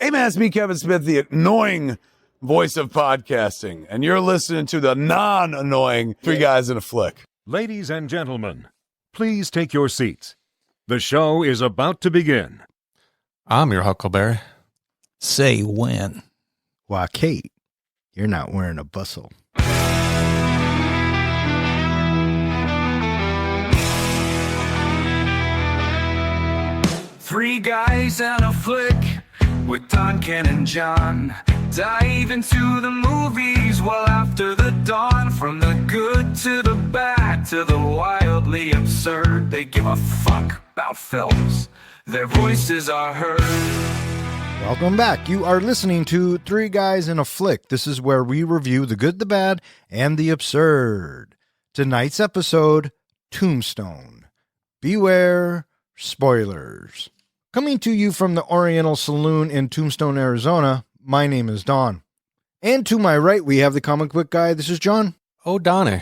Hey man, it's me, Kevin Smith, the annoying voice of podcasting, and you're listening to the non-annoying Three Guys in a Flick. Ladies and gentlemen, please take your seats. The show is about to begin. I'm your Huckleberry. Say when. Why, Kate, you're not wearing a bustle. Three guys and a flick with Don, Ken, and John. Dive into the movies well after the dawn. From the good to the bad to the wildly absurd. They give a fuck about films. Their voices are heard. Welcome back. You are listening to Three Guys in a Flick. This is where we review the good, the bad, and the absurd. Tonight's episode, Tombstone. Beware spoilers. Coming to you from the Oriental Saloon in Tombstone, Arizona, my name is Don. And to my right, we have the comic book guy. This is John. Oh, Donnie,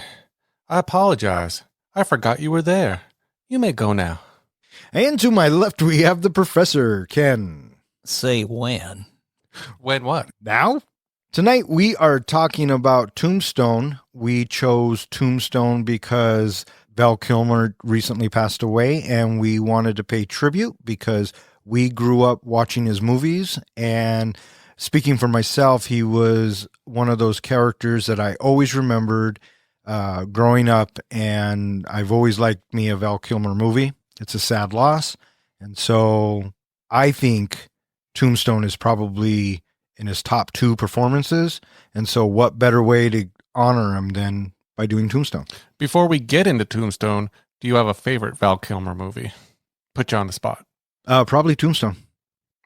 I apologize. I forgot you were there. You may go now. And to my left, we have the professor, Ken. Say when. When what? Now? Tonight, we are talking about Tombstone. We chose Tombstone because Val Kilmer recently passed away, and we wanted to pay tribute because we grew up watching his movies. And speaking for myself, he was one of those characters that I always remembered growing up, and I've always liked me a Val Kilmer movie. It's a sad loss. And so I think Tombstone is probably in his top 2 performances. And so what better way to honor him than by doing Tombstone? Before we get into Tombstone, do you have a favorite Val Kilmer movie? Put you on the spot. Probably Tombstone.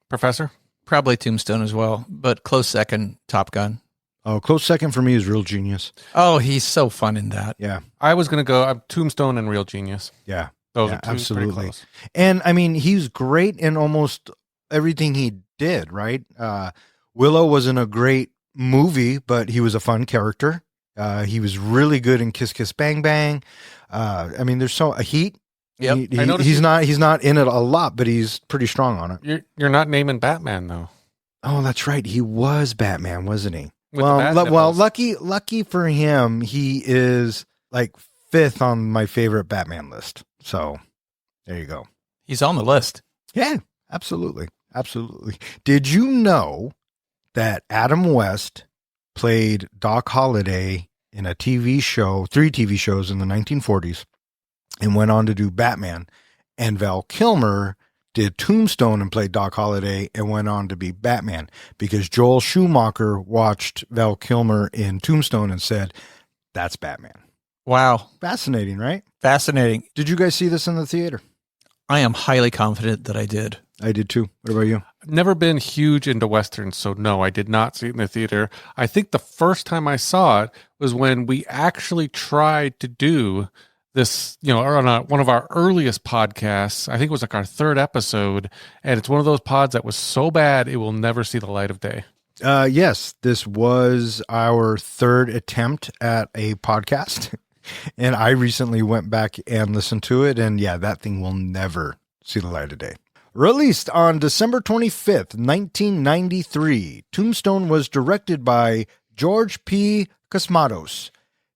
Professor? Probably Tombstone as well, but close second, Top Gun. Oh, close second for me is Real Genius. Oh, he's so fun in that. Yeah. I was going to go Tombstone and Real Genius. Yeah. Those yeah, are two absolutely. pretty close. And I mean, he's great in almost everything he did, right? Willow wasn't a great movie, but he was a fun character. He was really good in Kiss Kiss Bang Bang. I mean, there's a Heat. Yep. He's not in it a lot, but he's pretty strong on it. You're not naming Batman though. Oh, that's right. He was Batman, wasn't he? With the bad nipples. lucky for him, he is like 5th on my favorite Batman list. So there you go. He's on the list. Yeah, absolutely. Absolutely. Did you know that Adam West played Doc Holliday in a TV show, 3 TV shows in the 1940s, and went on to do Batman? And Val Kilmer did Tombstone and played Doc Holliday and went on to be Batman because Joel Schumacher watched Val Kilmer in Tombstone and said, that's Batman. Wow. Fascinating, right? Fascinating. Did you guys see this in the theater? I am highly confident that I did. I did too. What about you? Never been huge into Westerns, so no, I did not see it in the theater. I think the first time I saw it was when we actually tried to do this, on one of our earliest podcasts. I think it was like our 3rd episode, and it's one of those pods that was so bad it will never see the light of day. Yes, this was our 3rd attempt at a podcast, and I recently went back and listened to it, and yeah, that thing will never see the light of day. Released on December 25th, 1993, Tombstone was directed by George P. Cosmatos,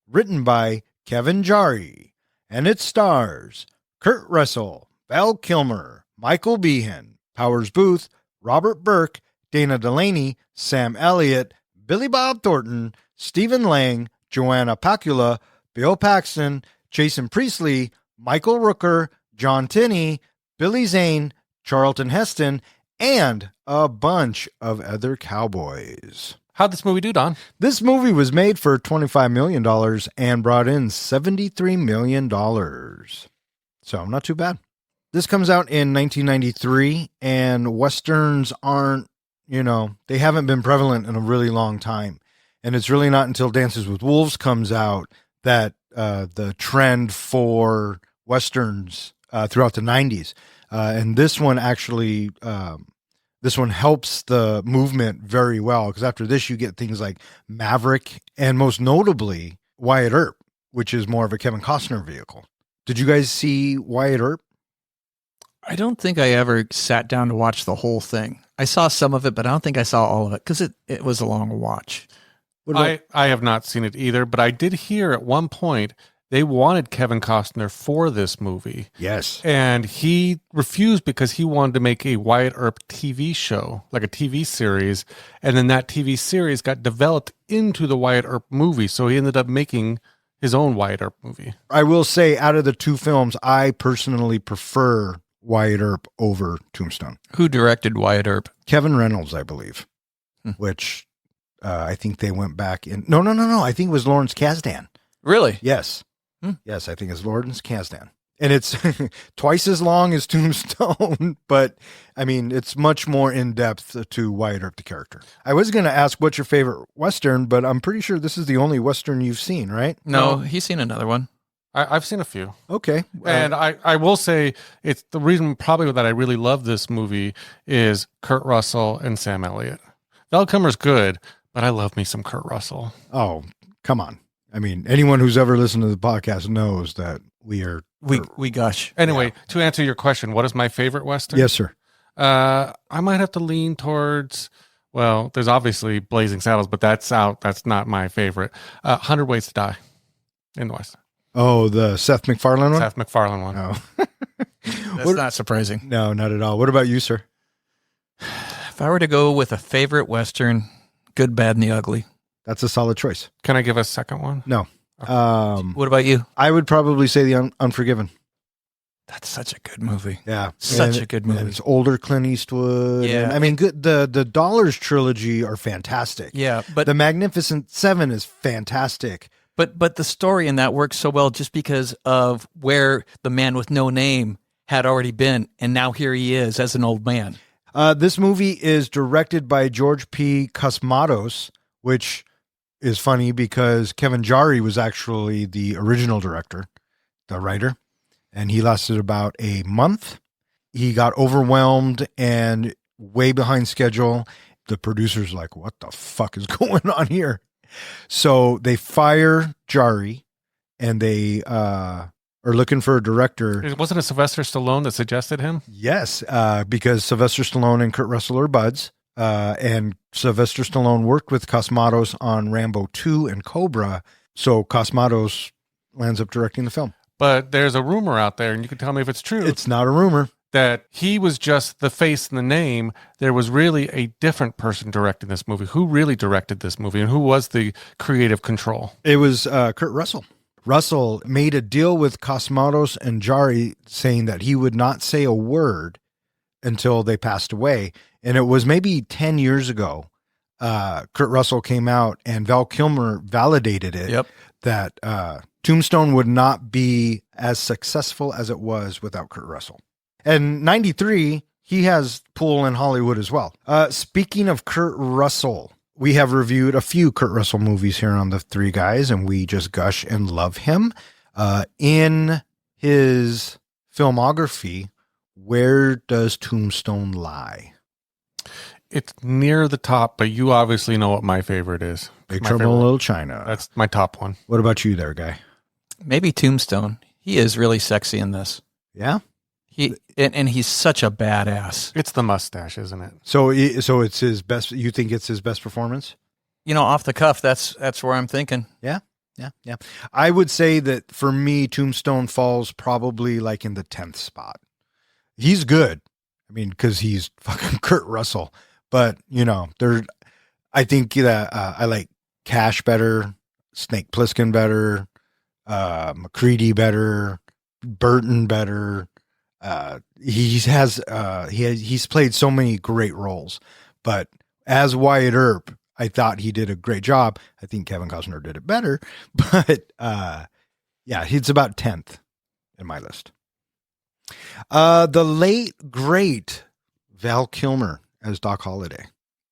written by Kevin Jarre, and it stars Kurt Russell, Val Kilmer, Michael Behan, Powers Boothe, Robert Burke, Dana Delaney, Sam Elliott, Billy Bob Thornton, Stephen Lang, Joanna Pacula, Bill Paxton, Jason Priestley, Michael Rooker, John Tinney, Billy Zane, Charlton Heston, and a bunch of other cowboys. How'd this movie do, Don? This movie was made for $25 million and brought in $73 million. So not too bad. This comes out in 1993, and Westerns aren't, they haven't been prevalent in a really long time. And it's really not until Dances with Wolves comes out that the trend for Westerns throughout the 90s. And this one actually, this one helps the movement very well, because after this you get things like Maverick and most notably Wyatt Earp, which is more of a Kevin Costner vehicle. Did you guys see Wyatt Earp? I don't think I ever sat down to watch the whole thing. I saw some of it, but I don't think I saw all of it because it was a long watch. I have not seen it either, but I did hear at one point they wanted Kevin Costner for this movie. Yes. And he refused because he wanted to make a Wyatt Earp TV show, like a TV series. And then that TV series got developed into the Wyatt Earp movie. So he ended up making his own Wyatt Earp movie. I will say, out of the two films, I personally prefer Wyatt Earp over Tombstone. Who directed Wyatt Earp? Kevin Reynolds, I believe, which I think they went back in. No. I think it was Lawrence Kasdan. Really? Yes. Yes, I think it's Lawrence Kasdan. And it's twice as long as Tombstone, but I mean, it's much more in depth to Wyatt Earp, the character. I was going to ask what's your favorite Western, but I'm pretty sure this is the only Western you've seen, right? No, he's seen another one. I've seen a few. Okay. And I will say it's the reason probably that I really love this movie is Kurt Russell and Sam Elliott. Val Kilmer's good, but I love me some Kurt Russell. Oh, come on. I mean, anyone who's ever listened to the podcast knows that we gush. Anyway, to answer your question, what is my favorite Western? Yes, sir. I might have to lean towards, well, there's obviously Blazing Saddles, but that's out. That's not my favorite. 100 Ways to Die in the West. Oh, the Seth MacFarlane one? Seth MacFarlane one. Oh. That's not surprising. No, not at all. What about you, sir? If I were to go with a favorite Western, Good, Bad, and the Ugly. That's a solid choice. Can I give a second one? No. What about you? I would probably say The Unforgiven. That's such a good movie. Yeah. Such a good movie. And it's older Clint Eastwood. Yeah. And, I mean, good. The Dollars trilogy are fantastic. Yeah, but The Magnificent Seven is fantastic. But the story in that works so well just because of where the man with no name had already been, and now here he is as an old man. This movie is directed by George P. Cosmatos, which is funny because Kevin Jarre was actually the original director, the writer, and he lasted about a month. He got overwhelmed and way behind schedule. The producer's like, what the fuck is going on here? So they fire Jarre and they are looking for a director. Wasn't it Sylvester Stallone that suggested him? Yes, because Sylvester Stallone and Kurt Russell are buds. And Sylvester Stallone worked with Cosmatos on Rambo 2 and Cobra. So Cosmatos lands up directing the film. But there's a rumor out there, and you can tell me if it's true. It's not a rumor. That he was just the face and the name. There was really a different person directing this movie. Who really directed this movie, and who was the creative control? It was Kurt Russell. Russell made a deal with Cosmatos and Jarre saying that he would not say a word until they passed away. And it was maybe 10 years ago, Kurt Russell came out and Val Kilmer validated it that Tombstone would not be as successful as it was without Kurt Russell. And 93, he has pull in Hollywood as well. Speaking of Kurt Russell, we have reviewed a few Kurt Russell movies here on The Three Guys, and we just gush and love him. In his filmography, where does Tombstone lie? It's near the top, but you obviously know what my favorite is. Big Trouble in Little China. That's my top one. What about you there, Guy? Maybe Tombstone. He is really sexy in this. Yeah? And he's such a badass. It's the mustache, isn't it? So it's his best. You think it's his best performance? You know, off the cuff, that's where I'm thinking. Yeah. I would say that for me, Tombstone falls probably like in the 10th spot. He's good. I mean, because he's fucking Kurt Russell. But, you know, I think that I like Cash better, Snake Plissken better, McCready better, Burton better. He's played so many great roles, but as Wyatt Earp, I thought he did a great job. I think Kevin Costner did it better, but yeah, he's about 10th in my list. The late great Val Kilmer as Doc Holliday.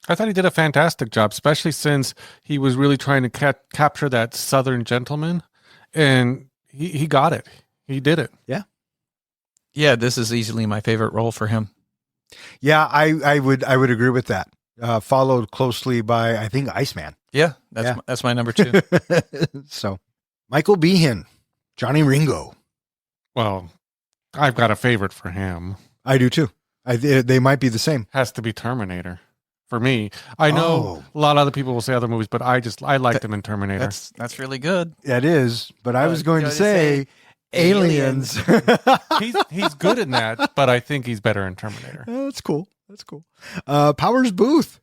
I thought he did a fantastic job, especially since he was really trying to capture that Southern gentleman, and he got it. He did it. Yeah, this is easily my favorite role for him. Yeah, I would agree with that. Followed closely by, I think, Iceman. Yeah, that's my number 2. So, Michael Behan, Johnny Ringo. Well, I've got a favorite for him. I do too. They might be the same. Has to be Terminator for me. I know a lot of other people will say other movies, but I liked him in Terminator. That's really good. That is, but I was going to say Aliens. He's good in that, but I think he's better in Terminator. That's cool. Powers Boothe.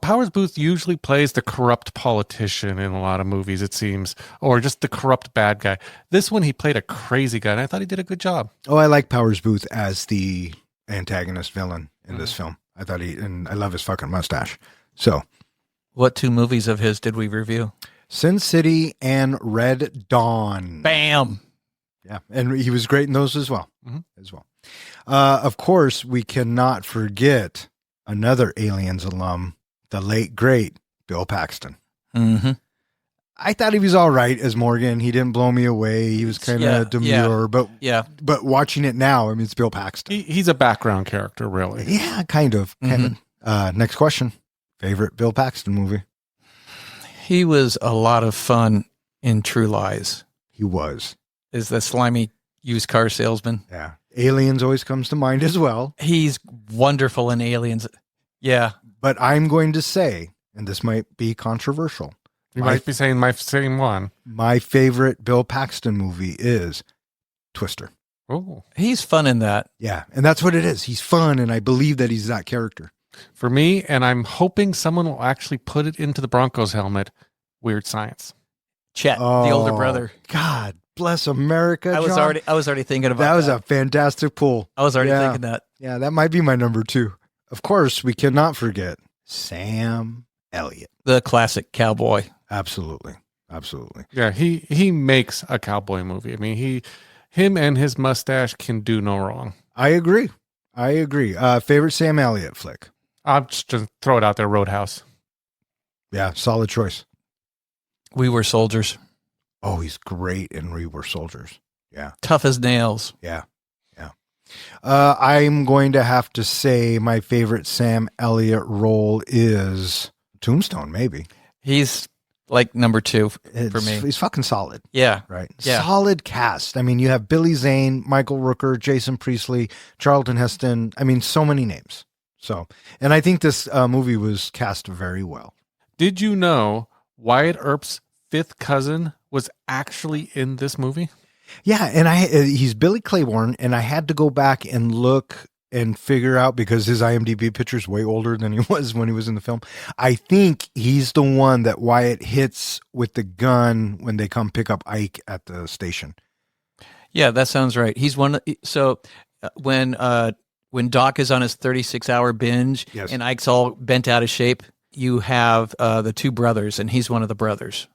Powers Boothe usually plays the corrupt politician in a lot of movies, it seems, or just the corrupt bad guy. This one, he played a crazy guy, and I thought he did a good job. Oh, I like Powers Boothe as the antagonist villain in this film. I thought and I love his fucking mustache. So, what 2 movies of his did we review? Sin City and Red Dawn. Bam. Yeah, and he was great in those as well. Of course, we cannot forget another Aliens alum, the late, great Bill Paxton. Mm-hmm. I thought he was all right as Morgan. He didn't blow me away. He was kind of demure, but watching it now, I mean, it's Bill Paxton. He's a background character, really. Yeah, kind of. Next question. Favorite Bill Paxton movie? He was a lot of fun in True Lies. He was. Is the slimy used car salesman. Yeah. Aliens always comes to mind as well. He's wonderful in Aliens. Yeah. But I'm going to say, and this might be controversial, you might be saying my same one. My favorite Bill Paxton movie is Twister. Oh, he's fun in that. Yeah, and that's what it is. He's fun, and I believe that he's that character. For me, and I'm hoping someone will actually put it into the Broncos helmet, Weird Science. Chet, the older brother. God bless America, I was already thinking about that. That was a fantastic pull. I was already thinking that. Yeah, that might be my number 2. Of course, we cannot forget Sam Elliott. The classic cowboy. Absolutely. Yeah, he makes a cowboy movie. I mean, him and his mustache can do no wrong. I agree. Favorite Sam Elliott flick? I'll just throw it out there, Roadhouse. Yeah, solid choice. We Were Soldiers. Oh, he's great in We Were Soldiers. Yeah. Tough as nails. Yeah. I'm going to have to say my favorite Sam Elliott role is Tombstone, maybe. He's like number 2 for me. He's fucking solid. Yeah. Right. Yeah. Solid cast. I mean, you have Billy Zane, Michael Rooker, Jason Priestley, Charlton Heston. I mean, so many names. So, and I think this movie was cast very well. Did you know Wyatt Earp's 5th cousin was actually in this movie? Yeah, and he's Billy Claiborne, and I had to go back and look and figure out, because his IMDb picture is way older than he was when he was in the film. I think he's the one that Wyatt hits with the gun when they come pick up Ike at the station. Yeah, that sounds right. He's one. So when Doc is on his 36-hour binge, yes, and Ike's all bent out of shape, you have the 2 brothers, and he's one of the brothers.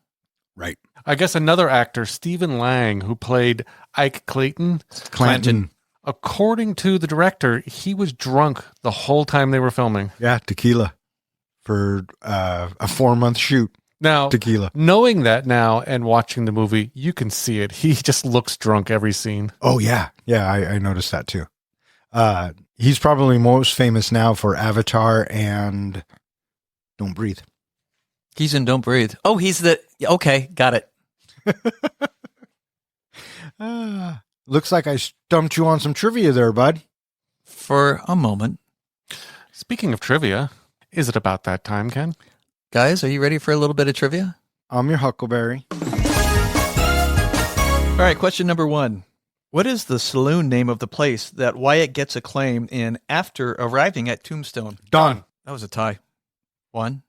Right. I guess another actor, Stephen Lang, who played Ike Clanton. According to the director, he was drunk the whole time they were filming. Yeah, tequila for a 4-month shoot. Now, tequila. Knowing that now and watching the movie, you can see it. He just looks drunk every scene. Oh, yeah. Yeah, I noticed that too. He's probably most famous now for Avatar and Don't Breathe. He's in Don't Breathe. Oh, okay, got it. Looks like I stumped you on some trivia there, bud. For a moment. Speaking of trivia, is it about that time, Ken? Guys, are you ready for a little bit of trivia? I'm your Huckleberry. All right, question number 1. What is the saloon name of the place that Wyatt gets acclaim in after arriving at Tombstone? Done. That was a tie. 1,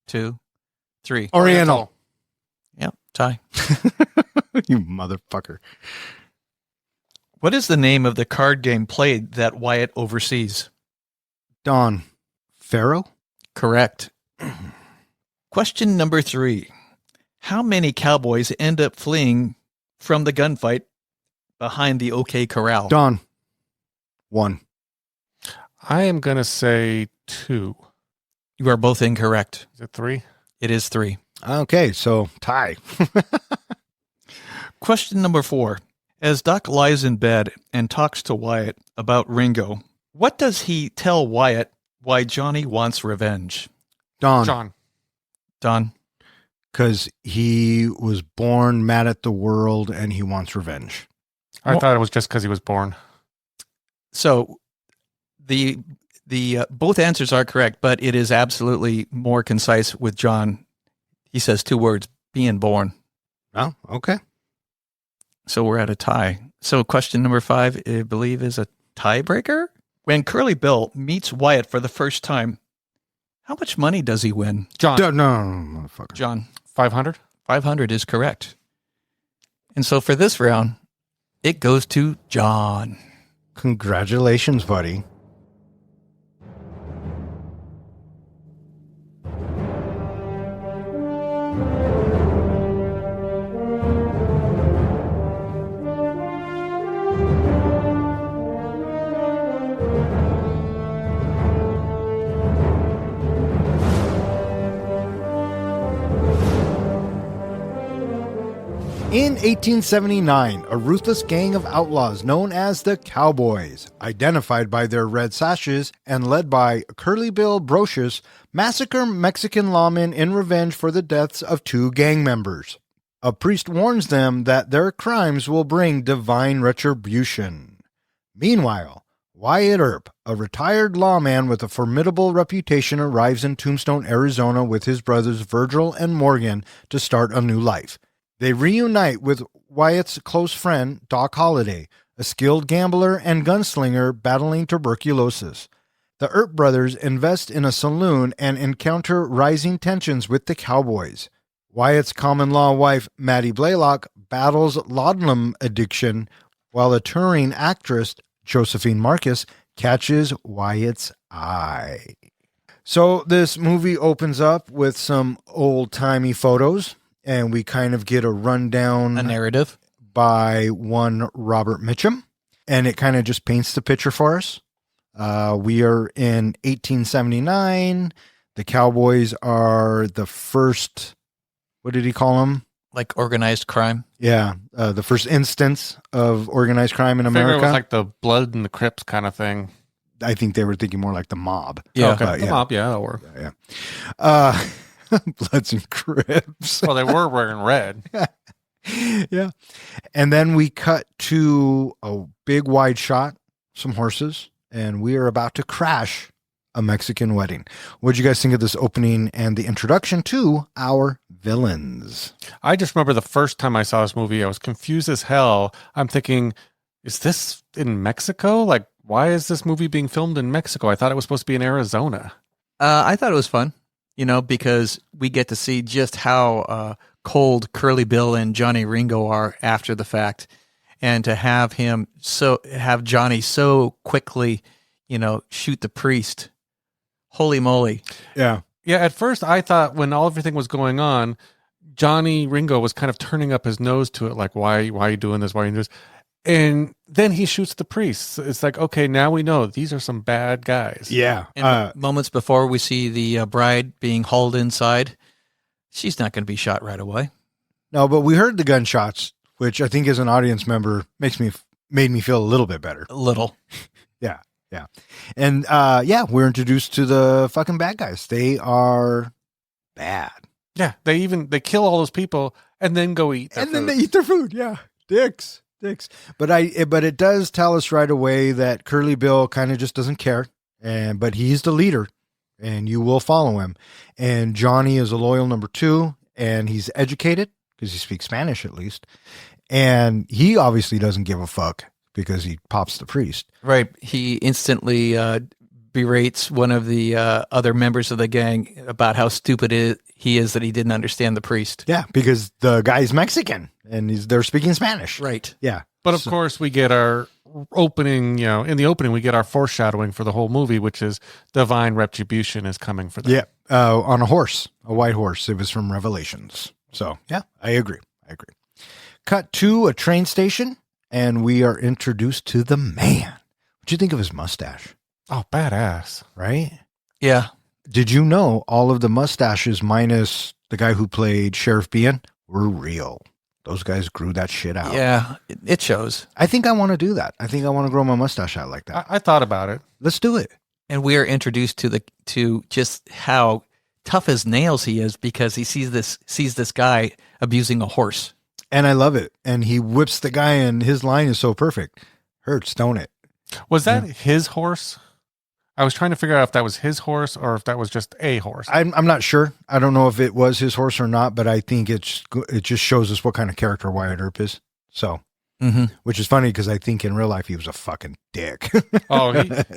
2, 3. Oriental. Yep, tie. You motherfucker. What is the name of the card game played that Wyatt oversees? Don. Pharaoh? Correct. Question number 3. How many cowboys end up fleeing from the gunfight behind the OK Corral? Don. 1. I am going to say 2. You are both incorrect. Is it 3? It is 3. Okay, so tie. Question number 4. As Doc lies in bed and talks to Wyatt about Ringo, what does he tell Wyatt why Johnny wants revenge? Don. John. Don. Because he was born mad at the world and he wants revenge. I thought it was just because he was born. So The both answers are correct, but it is absolutely more concise with John. He says 2 words, being born. Oh, okay. So we're at a tie. So question number 5, I believe, is a tiebreaker. When Curly Bill meets Wyatt for the first time, how much money does he win? John, No, motherfucker. John, 500. 500 is correct. And so for this round, it goes to John. Congratulations, buddy. In 1879, a ruthless gang of outlaws known as the Cowboys, identified by their red sashes and led by Curly Bill Brocious, massacre Mexican lawmen in revenge for the deaths of 2 gang members. A priest warns them that their crimes will bring divine retribution. Meanwhile, Wyatt Earp, a retired lawman with a formidable reputation, arrives in Tombstone, Arizona with his brothers Virgil and Morgan to start a new life. They reunite with Wyatt's close friend, Doc Holliday, a skilled gambler and gunslinger battling tuberculosis. The Earp brothers invest in a saloon and encounter rising tensions with the Cowboys. Wyatt's common-law wife, Maddie Blaylock, battles laudanum addiction, while a touring actress, Josephine Marcus, catches Wyatt's eye. So this movie opens up with some old-timey photos, and we kind of get a rundown, A narrative. by one Robert Mitchum, and it kind of just paints the picture for us. We are in 1879. The Cowboys are the first, what did he call them? Like organized crime. Yeah, the first instance of organized crime in I figure America. it was like the Blood and the Crips kind of thing. I think they were thinking more like the mob. Yeah. Okay. The yeah. mob, yeah, that'll work. Yeah. Bloods and Crips. Well, they were wearing red. Yeah. And then we cut to a big wide shot, some horses, and we are about to crash a Mexican wedding. What did you guys think of this opening and the introduction to our villains? I just remember the first time I saw this movie, I was confused as hell. I'm thinking, is this in Mexico? Like, why is this movie being filmed in Mexico? I thought it was supposed to be in Arizona. I thought it was fun, because we get to see just how cold Curly Bill and Johnny Ringo are after the fact, and to have Johnny so quickly, shoot the priest. Holy moly! Yeah. Yeah, at first I thought when everything was going on, Johnny Ringo was kind of turning up his nose to it, like, why are you doing this? Why are you doing this? And then he shoots the priest. It's like, okay, now we know these are some bad guys. Yeah. And moments before we see the bride being hauled inside, she's not going to be shot right away. No, but we heard the gunshots, which I think as an audience member made me feel a little bit better. A little. Yeah. Yeah. And we're introduced to the fucking bad guys. They are bad. Yeah, they kill all those people and then go eat their And then food. they eat their food. Yeah. Dicks. But it does tell us right away that Curly Bill kind of just doesn't care, but he's the leader and you will follow him. And Johnny is a loyal number 2 and he's educated because he speaks Spanish at least. And he obviously doesn't give a fuck because he pops the priest. Right. He instantly berates one of the other members of the gang about how stupid he is that he didn't understand the priest. Yeah, because the guy's Mexican and they're speaking Spanish. Right. Yeah. But of course, we get our opening, in the opening, we get our foreshadowing for the whole movie, which is divine retribution is coming for them. Yeah. On a horse, a white horse. It was from Revelations. So, yeah, I agree. Cut to a train station, and we are introduced to the man. What'd you think of his mustache? Oh, badass. Right? Yeah. Did you know all of the mustaches minus the guy who played Sheriff Bean were real? Those guys grew that shit out. Yeah. It shows. I think I want to do that. I think I want to grow my mustache out like that. I thought about it. Let's do it. And we are introduced to just how tough as nails he is because he sees this guy abusing a horse. And I love it. And he whips the guy, and his line is so perfect. Hurts, don't it? Was that his horse? I was trying to figure out if that was his horse or if that was just a horse. I'm not sure. I don't know if it was his horse or not, but I think it just shows us what kind of character Wyatt Earp is. So, which is funny because I think in real life he was a fucking dick. Oh,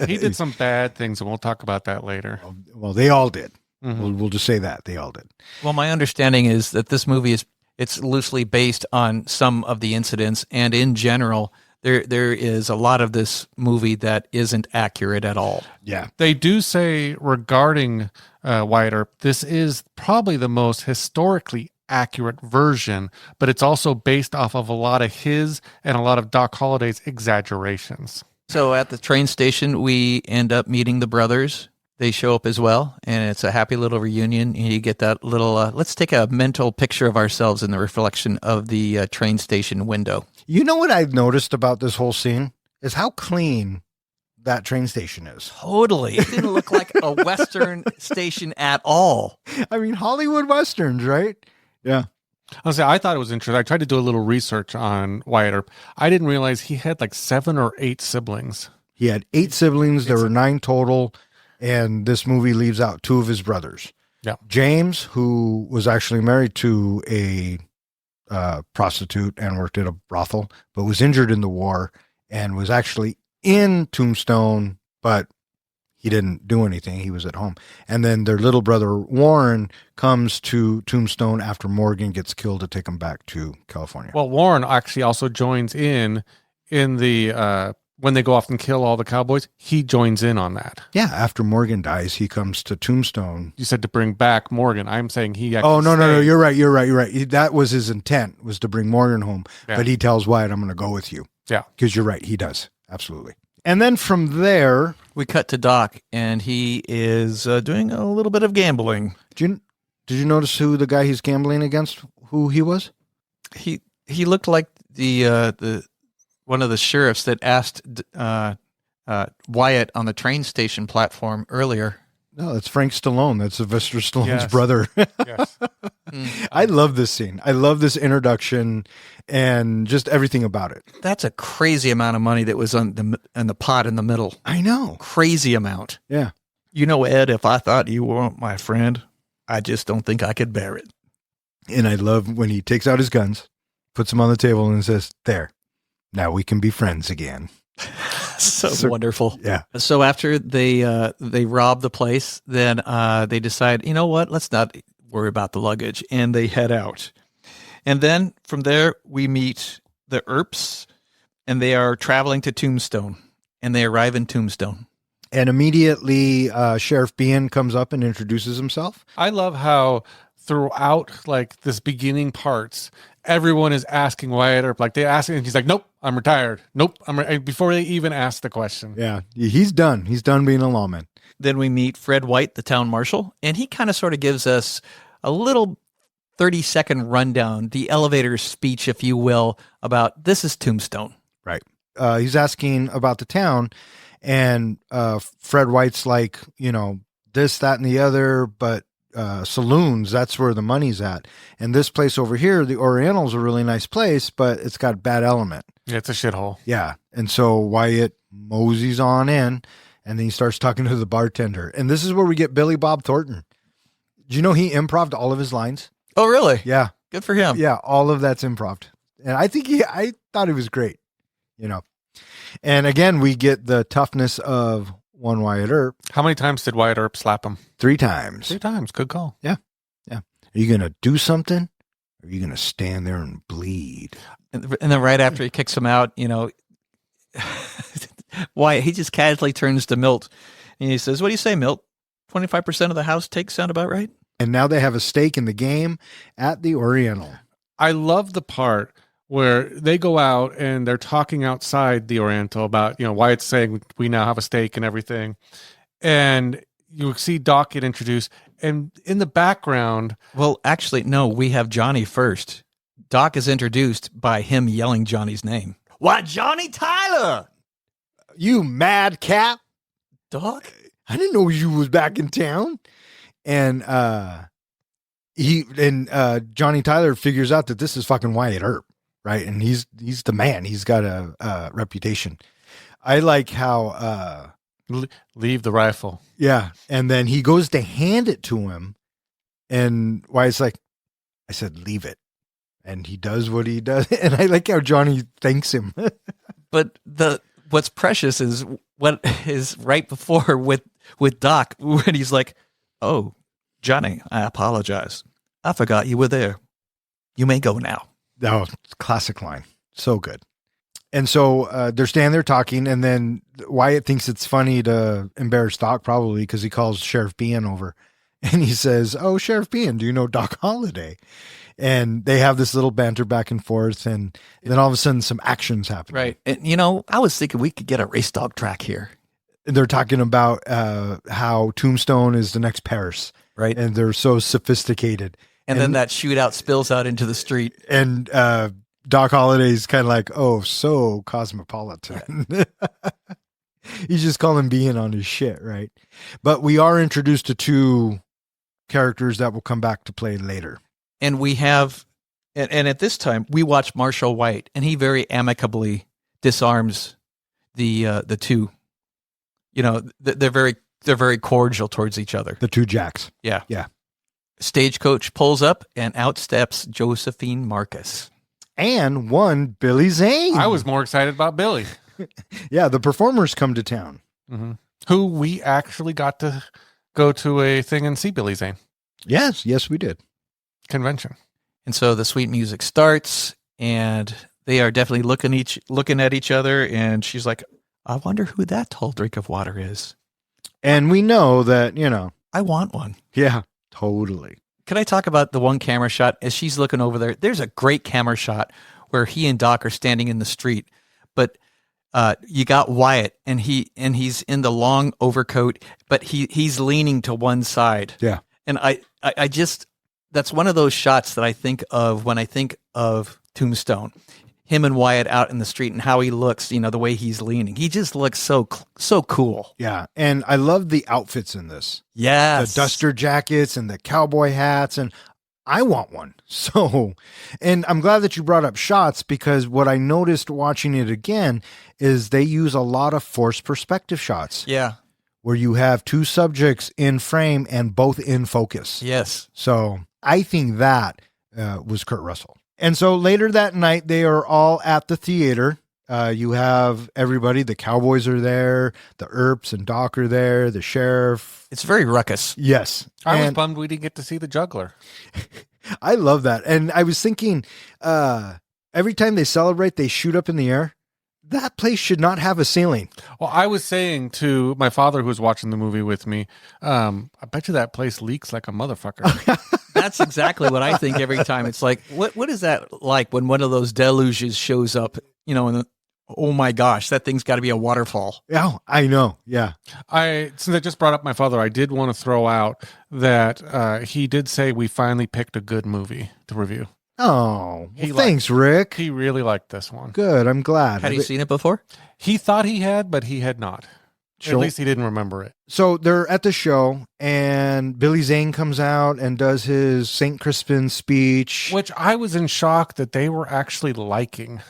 he did some bad things, and we'll talk about that later. Well, they all did. Mhm. We'll just say that they all did. Well, my understanding is that this movie it's loosely based on some of the incidents, and in general, there is a lot of this movie that isn't accurate at all. Yeah. They do say regarding Wyatt Earp, this is probably the most historically accurate version, but it's also based off of a lot of his and a lot of Doc Holliday's exaggerations. So at the train station, we end up meeting the brothers. They show up as well, and it's a happy little reunion. And you get that little, let's take a mental picture of ourselves in the reflection of the train station window. You know what I've noticed about this whole scene is how clean that train station is. Totally. It didn't look like a Western station at all. I mean, Hollywood Westerns, right? Yeah. I thought it was interesting. I tried to do a little research on Wyatt Earp. I didn't realize he had like 7 or 8 siblings. He had 8 siblings. There were 9 total. And this movie leaves out 2 of his brothers. Yeah. James, who was actually married to a prostitute and worked at a brothel, but was injured in the war and was actually in Tombstone, but he didn't do anything. He was at home. And then their little brother, Warren, comes to Tombstone after Morgan gets killed to take him back to California. Well, Warren actually also joins in the when they go off and kill all the cowboys, he joins in on that. Yeah, after Morgan dies, he comes to Tombstone. You said to bring back Morgan. I'm saying he actually Oh, no, stayed. you're right. That was his intent, was to bring Morgan home. Yeah. But he tells Wyatt, I'm going to go with you. Yeah. Because you're right, he does. Absolutely. And then from there, We cut to Doc, and he is doing a little bit of gambling. did you notice who the guy he's gambling against, who he was? He looked like the one of the sheriffs that asked Wyatt on the train station platform earlier. No, that's Frank Stallone. That's Sylvester Stallone's Yes. brother. Yes. I love this scene. I love this introduction and just everything about it. That's a crazy amount of money that was on the pot in the middle. I know. Crazy amount. Yeah. You know, Ed, if I thought you weren't my friend, I just don't think I could bear it. And I love when he takes out his guns, puts them on the table and says, there, now we can be friends again. So wonderful. Yeah. So after they rob the place, then they decide, you know what, let's not worry about the luggage, and they head out. And then from there we meet the Earps, and they are traveling to Tombstone, and they arrive in Tombstone. And immediately Sheriff Bean comes up and introduces himself. I love how throughout like this beginning parts, everyone is asking Wyatt Earp, like they ask him, and he's like, nope, I'm retired. Nope, before they even ask the question. Yeah. He's done. He's done being a lawman. Then we meet Fred White, the town marshal, and he kind of sort of gives us a little 30-second rundown, the elevator speech, if you will, about this is Tombstone. Right. He's asking about the town, and Fred White's like, this, that, and the other, but saloons, that's where the money's at. And this place over here, the Oriental's a really nice place, but it's got bad element. Yeah, it's a shithole. Yeah. And so Wyatt moseys on in, and then he starts talking to the bartender. And this is where we get Billy Bob Thornton. Do you know he improv'd all of his lines? Oh, really? Yeah. Good for him. Yeah. All of that's improv. And I thought it was great, And again, we get the toughness of one Wyatt Earp. How many times did Wyatt Earp slap him? 3 times. 3 times. Good call. Are you going to do something? Or are you going to stand there and bleed? And then right after he kicks him out, Wyatt, he just casually turns to Milt and he says, what do you say, Milt? 25% of the house takes sound about right? And now they have a stake in the game at the Oriental. I love the part where they go out and they're talking outside the Oriental about, Wyatt's saying we now have a stake and everything. And you see Doc get introduced. And in the background, Well, actually, no, we have Johnny first. Doc is introduced by him yelling Johnny's name. Why, Johnny Tyler! You madcap. Doc? I didn't know you was back in town. And Johnny Tyler figures out that this is fucking Wyatt Earp, right? And he's the man. He's got a reputation. I like how Leave the rifle. Yeah. And then he goes to hand it to him. And Wyatt's like, I said, leave it. And he does what he does. And I like how Johnny thanks him. But what's precious is what is right before with Doc when he's like, "Oh, Johnny, I apologize. I forgot you were there. You may go now." Oh, classic line. So good. And so they're standing there talking, and then Wyatt thinks it's funny to embarrass Doc probably because he calls Sheriff Bean over. And he says, "Oh, Sheriff Bean, do you know Doc Holliday?" And they have this little banter back and forth, and then all of a sudden some actions happen. Right. And, I was thinking we could get a race dog track here. They're talking about how Tombstone is the next Paris. Right. And they're so sophisticated. And then that shootout spills out into the street. And Doc Holliday's kind of like, oh, so cosmopolitan. He's just calling Bean on his shit, right? But we are introduced to two characters that will come back to play later. And we have, and at this time, we watch Marshall White, and he very amicably disarms the two. They're very cordial towards each other. The two Jacks. Yeah. Yeah. Stagecoach pulls up, and out steps Josephine Marcus. And one Billy Zane. I was more excited about Billy. Yeah, the performers come to town. Mm-hmm. Who we actually got to go to a thing and see Billy Zane. Yes, we did. Convention. And so the sweet music starts, and they are definitely looking at each other, and she's like, I wonder who that tall drink of water is. And we know that, I want one. Yeah, totally. Can I talk about the one camera shot as she's looking over there? There's a great camera shot where he and Doc are standing in the street, but you got Wyatt, and he's in the long overcoat, but he's leaning to one side. Yeah. And I just, that's one of those shots that I think of when I think of Tombstone. Him and Wyatt out in the street and how he looks, the way he's leaning. He just looks so cool. Yeah. And I love the outfits in this. Yes. The duster jackets and the cowboy hats. And I want one. So, and I'm glad that you brought up shots, because what I noticed watching it again is they use a lot of forced perspective shots. Yeah. Where you have two subjects in frame and both in focus. Yes. So I think that was Kurt Russell. And so later that night, they are all at the theater. You have everybody. The Cowboys are there. The Earps and Doc are there. The sheriff. It's very ruckus. Yes. I was bummed we didn't get to see the juggler. I love that. And I was thinking, every time they celebrate, they shoot up in the air. That place should not have a ceiling. Well, I was saying to my father, who was watching the movie with me, I bet you that place leaks like a motherfucker. That's exactly what I think every time. It's like, what is that like when one of those deluges shows up, and oh my gosh, that thing's got to be a waterfall. Yeah, I know. Yeah. Since I just brought up my father, I did want to throw out that he did say we finally picked a good movie to review. Oh, well, thanks, Rick. He really liked this one. Good. I'm glad. Had you seen it before? He thought he had, but he had not. Sure. At least he didn't remember it. So they're at the show, and Billy Zane comes out and does his St. Crispin speech. Which I was in shock that they were actually liking.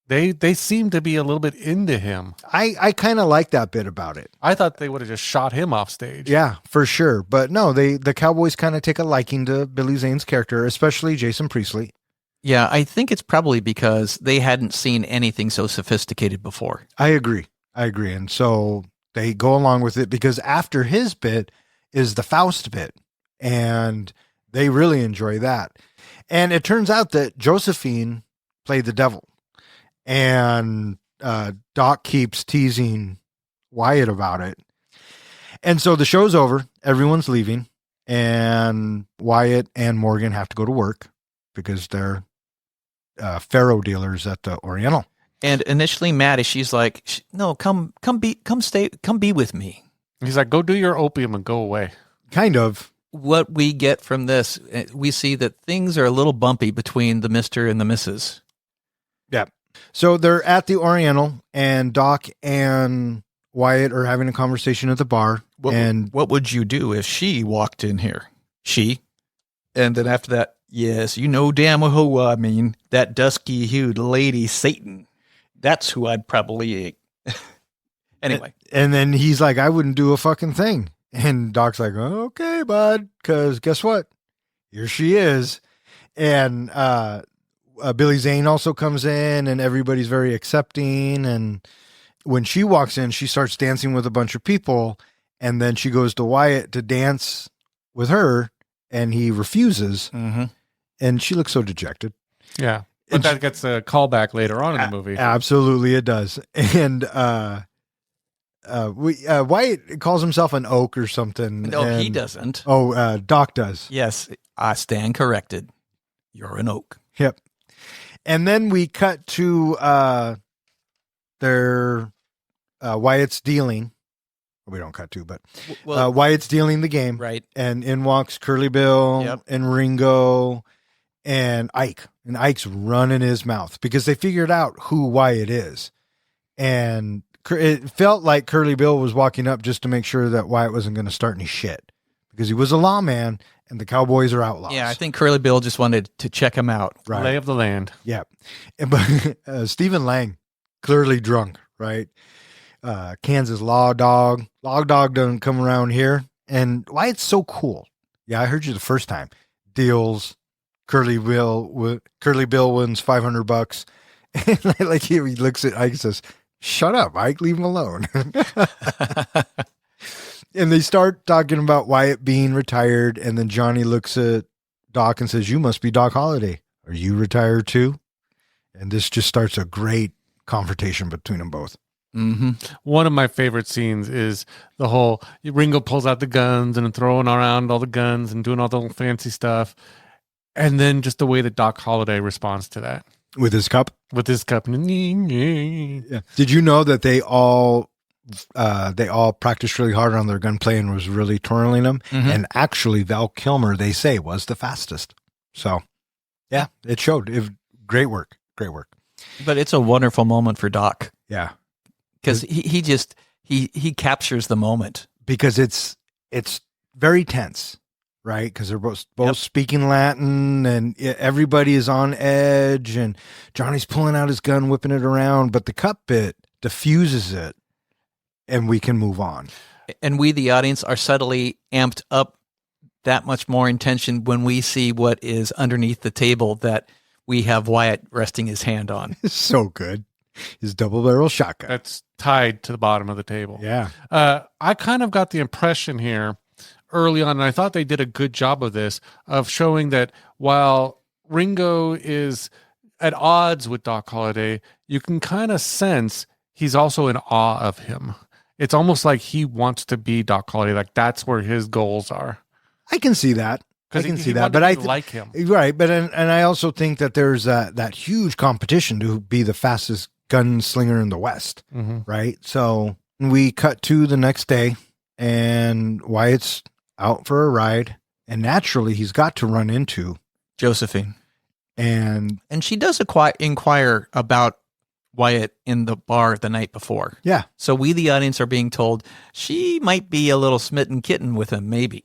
They seemed to be a little bit into him. I kind of like that bit about it. I thought they would have just shot him off stage. Yeah, for sure. But no, the Cowboys kind of take a liking to Billy Zane's character, especially Jason Priestley. Yeah, I think it's probably because they hadn't seen anything so sophisticated before. I agree. And so they go along with it, because after his bit is the Faust bit, and they really enjoy that. And it turns out that Josephine played the devil. And Doc keeps teasing Wyatt about it. And so the show's over. Everyone's leaving. And Wyatt and Morgan have to go to work because they're faro dealers at the Oriental. And initially Maddie, she's like, no, come be with me. He's like, go do your opium and go away. Kind of. What we get from this, we see that things are a little bumpy between the Mr. and the Mrs. Yeah. So they're at the Oriental, and Doc and Wyatt are having a conversation at the bar. What would you do if she walked in here? She? And then after that, yes, you know damn well who I mean. That dusky-hued lady Satan. That's who I'd probably Anyway. And then he's like, I wouldn't do a fucking thing. And Doc's like, okay, bud, because guess what? Here she is. And Billy Zane also comes in, and everybody's very accepting. And when she walks in, she starts dancing with a bunch of people. And then she goes to Wyatt to dance with her, and he refuses. Mm-hmm. And she looks so dejected. Yeah. But that gets a callback later on in the movie. Absolutely, it does. And Wyatt calls himself an oak or something. No, he doesn't. Oh, Doc does. Yes, I stand corrected. You're an oak. Yep. And then we cut to their Wyatt's dealing. We don't cut to, but Wyatt's dealing the game. Right. And in walks Curly Bill Yep. and Ringo and Ike. And Ike's running his mouth because they figured out who Wyatt is. And it felt like Curly Bill was walking up just to make sure that Wyatt wasn't going to start any shit because he was a lawman and the cowboys are outlaws. Yeah, I think Curly Bill just wanted to check him out. Right. Lay of the land. Yeah. But Stephen Lang, clearly drunk, right? Kansas law dog. Law dog doesn't come around here. And Wyatt's so cool. Yeah, I heard you the first time. Deals. Curly Bill wins $500. And like he looks at Ike and says, "Shut up, Ike, leave him alone." And they start talking about Wyatt being retired. And then Johnny looks at Doc and says, "You must be Doc Holliday. Are you retired too?" And this just starts a great confrontation between them both. Mm-hmm. One of my favorite scenes is the whole Ringo pulls out the guns and throwing around all the guns and doing all the fancy stuff. And then just the way that Doc Holliday responds to that. With his cup? With his cup. Yeah. Did you know that they all practiced really hard on their gunplay and was really twirling them? Mm-hmm. And actually, Val Kilmer, they say, was the fastest. So, yeah, it showed. Great work. Great work. But it's a wonderful moment for Doc Yeah. because he captures the moment. Because it's very tense, right? Because they're both speaking Latin and everybody is on edge and Johnny's pulling out his gun, whipping it around, but the cup bit diffuses it and we can move on. And we, the audience, are subtly amped up that much more in tension when we see what is underneath the table that we have Wyatt resting his hand on. It's so good. His double barrel shotgun. That's tied to the bottom of the table. Yeah. I kind of got the impression here early on, and I thought they did a good job of this, of showing that while Ringo is at odds with Doc Holliday, you can kind of sense he's also in awe of him. It's almost like he wants to be Doc Holliday. Like that's where his goals are. I can see that. I can see that, but I like him, right. But and I also think that there's that huge competition to be the fastest gunslinger in the West, right? So we cut to the next day, and Wyatt's out for a ride, and naturally he's got to run into Josephine, and she does inquire about Wyatt in the bar the night before. Yeah. So we, the audience, are being told she might be a little smitten kitten with him, maybe.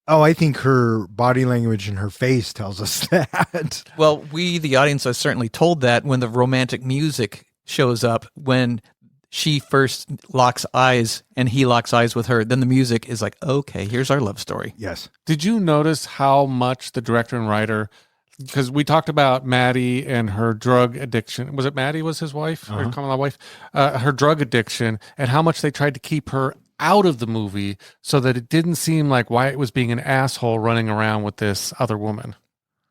Oh, I think her body language and her face tells us that. Well, we, the audience, are certainly told that when the romantic music shows up, when she first locks eyes and he locks eyes with her, then the music is like, okay, here's our love story. Yes. Did you notice how much the director and writer, because we talked about Maddie and her drug addiction. Was it Maddie was his wife, or common law wife? Her drug addiction, and how much they tried to keep her out of the movie so that it didn't seem like Wyatt was being an asshole running around with this other woman.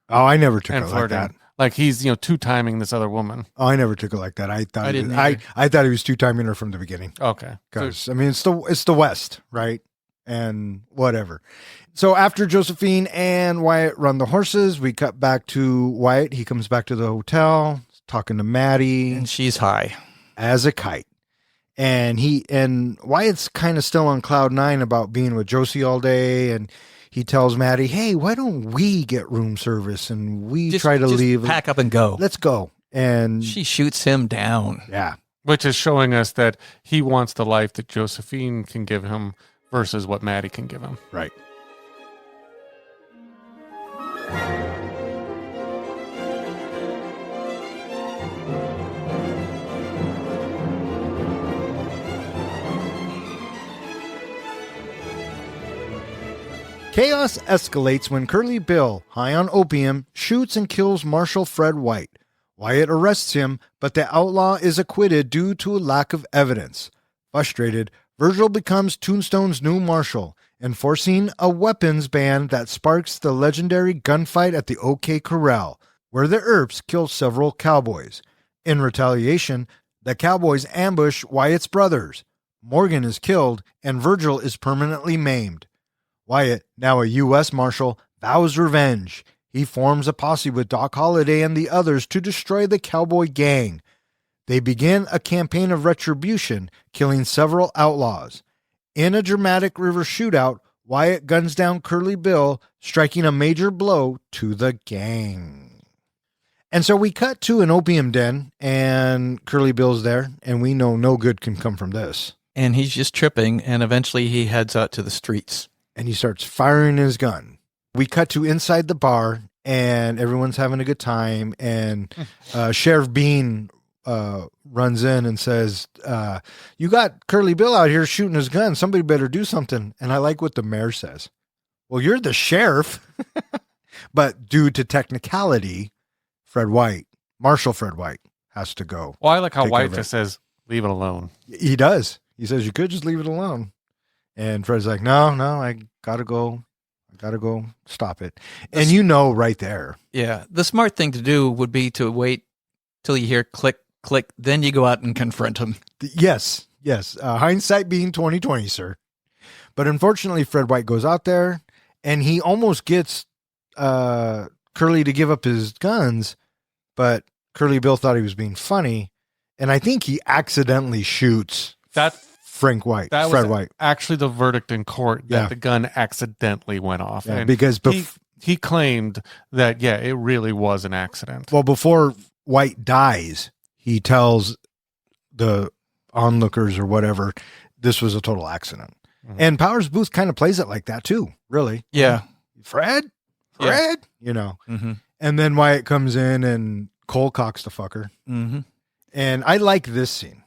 Oh, I never took And it flirting. like that. Like he's, two-timing this other woman. Oh, I never took it like that. I thought I didn't I thought he was two-timing her from the beginning. Okay. Because I mean, it's the West, right? And whatever. So after Josephine and Wyatt run the horses, we cut back to Wyatt. He comes back to the hotel, talking to Maddie And she's high. as a kite. And Wyatt's kind of still on cloud nine about being with Josie all day. And he tells Maddie, "Hey, why don't we get room service and we try to leave? Pack up and go." Let's go." And She shoots him down. yeah, Which is showing us that he wants the life that Josephine can give him versus what Maddie can give him. right. Chaos escalates when Curly Bill, high on opium, shoots and kills Marshal Fred White. Wyatt arrests him, but the outlaw is acquitted due to a lack of evidence. Frustrated, Virgil becomes Tombstone's new marshal, enforcing a weapons ban that sparks the legendary gunfight at the OK Corral, where the Earps kill several cowboys. In retaliation, the cowboys ambush Wyatt's brothers. Morgan is killed, and Virgil is permanently maimed. Wyatt, now a U.S. Marshal, vows revenge. He forms a posse with Doc Holliday and the others to destroy the cowboy gang. They begin a campaign of retribution, killing several outlaws. In a dramatic river shootout, Wyatt guns down Curly Bill, striking a major blow to the gang. And so we cut to an opium den, and Curly Bill's there, and we know no good can come from this. And he's just tripping, and eventually he heads out to the streets. And he starts firing his gun. We cut to inside the bar, and everyone's having a good time, and Sheriff Bean runs in and says, you got Curly Bill out here shooting his gun. Somebody better do something. And I like what the mayor says. Well, you're the sheriff. But due to technicality, Marshal Fred White has to go. Well, I like how Take White over. just says, leave it alone. He does. He says, you could just leave it alone. And Fred's like, no, I gotta go. I gotta go stop it. And you know right there. Yeah. The smart thing to do would be to wait till you hear click, click, then you go out and confront him. Yes. Hindsight being 2020, sir. But unfortunately, Fred White goes out there and he almost gets Curly to give up his guns, but Curly Bill thought he was being funny. And I think he accidentally shoots Fred White. Actually the verdict in court that the gun accidentally went off. Yeah, and because he claimed that, it really was an accident. Well, before White dies, he tells the onlookers or whatever, this was a total accident. Mm-hmm. And Powers Boothe kind of plays it like that too, really. Yeah. Fred, you know. Mm-hmm. And then Wyatt comes in and Cole cocks the fucker. Mm-hmm. And I like this scene.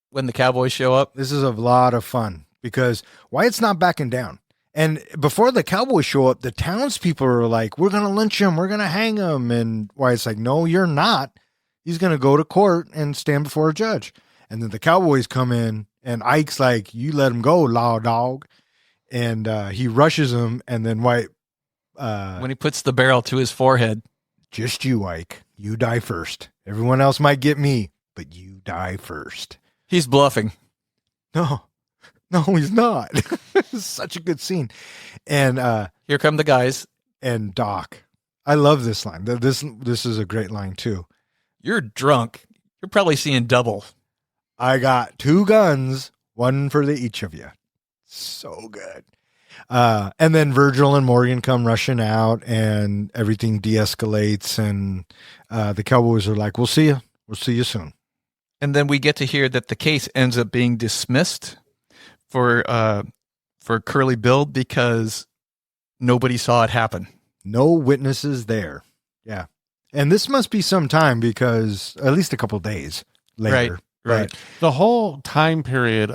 When the cowboys show up. This is a lot of fun because Wyatt's not backing down. And before the cowboys show up, the townspeople are like, we're going to lynch him. We're going to hang him. And Wyatt's like, no, you're not. He's going to go to court and stand before a judge. And then the cowboys come in and Ike's like, you let him go, law dog. And he rushes him. And then Wyatt, when he puts the barrel to his forehead. Just you, Ike. You die first. Everyone else might get me, but you die first. He's bluffing. No, he's not. It's such a good scene. And here come the guys. And Doc. I love this line. This is a great line too. You're drunk. You're probably seeing double. I got 2 guns, one for each of you. So good. And then Virgil and Morgan come rushing out and everything de-escalates and the cowboys are like, we'll see you. We'll see you soon. And then we get to hear that the case ends up being dismissed for Curly Bill because nobody saw it happen. No witnesses there. Yeah. And this must be some time because at least a couple days later. Right. The whole time period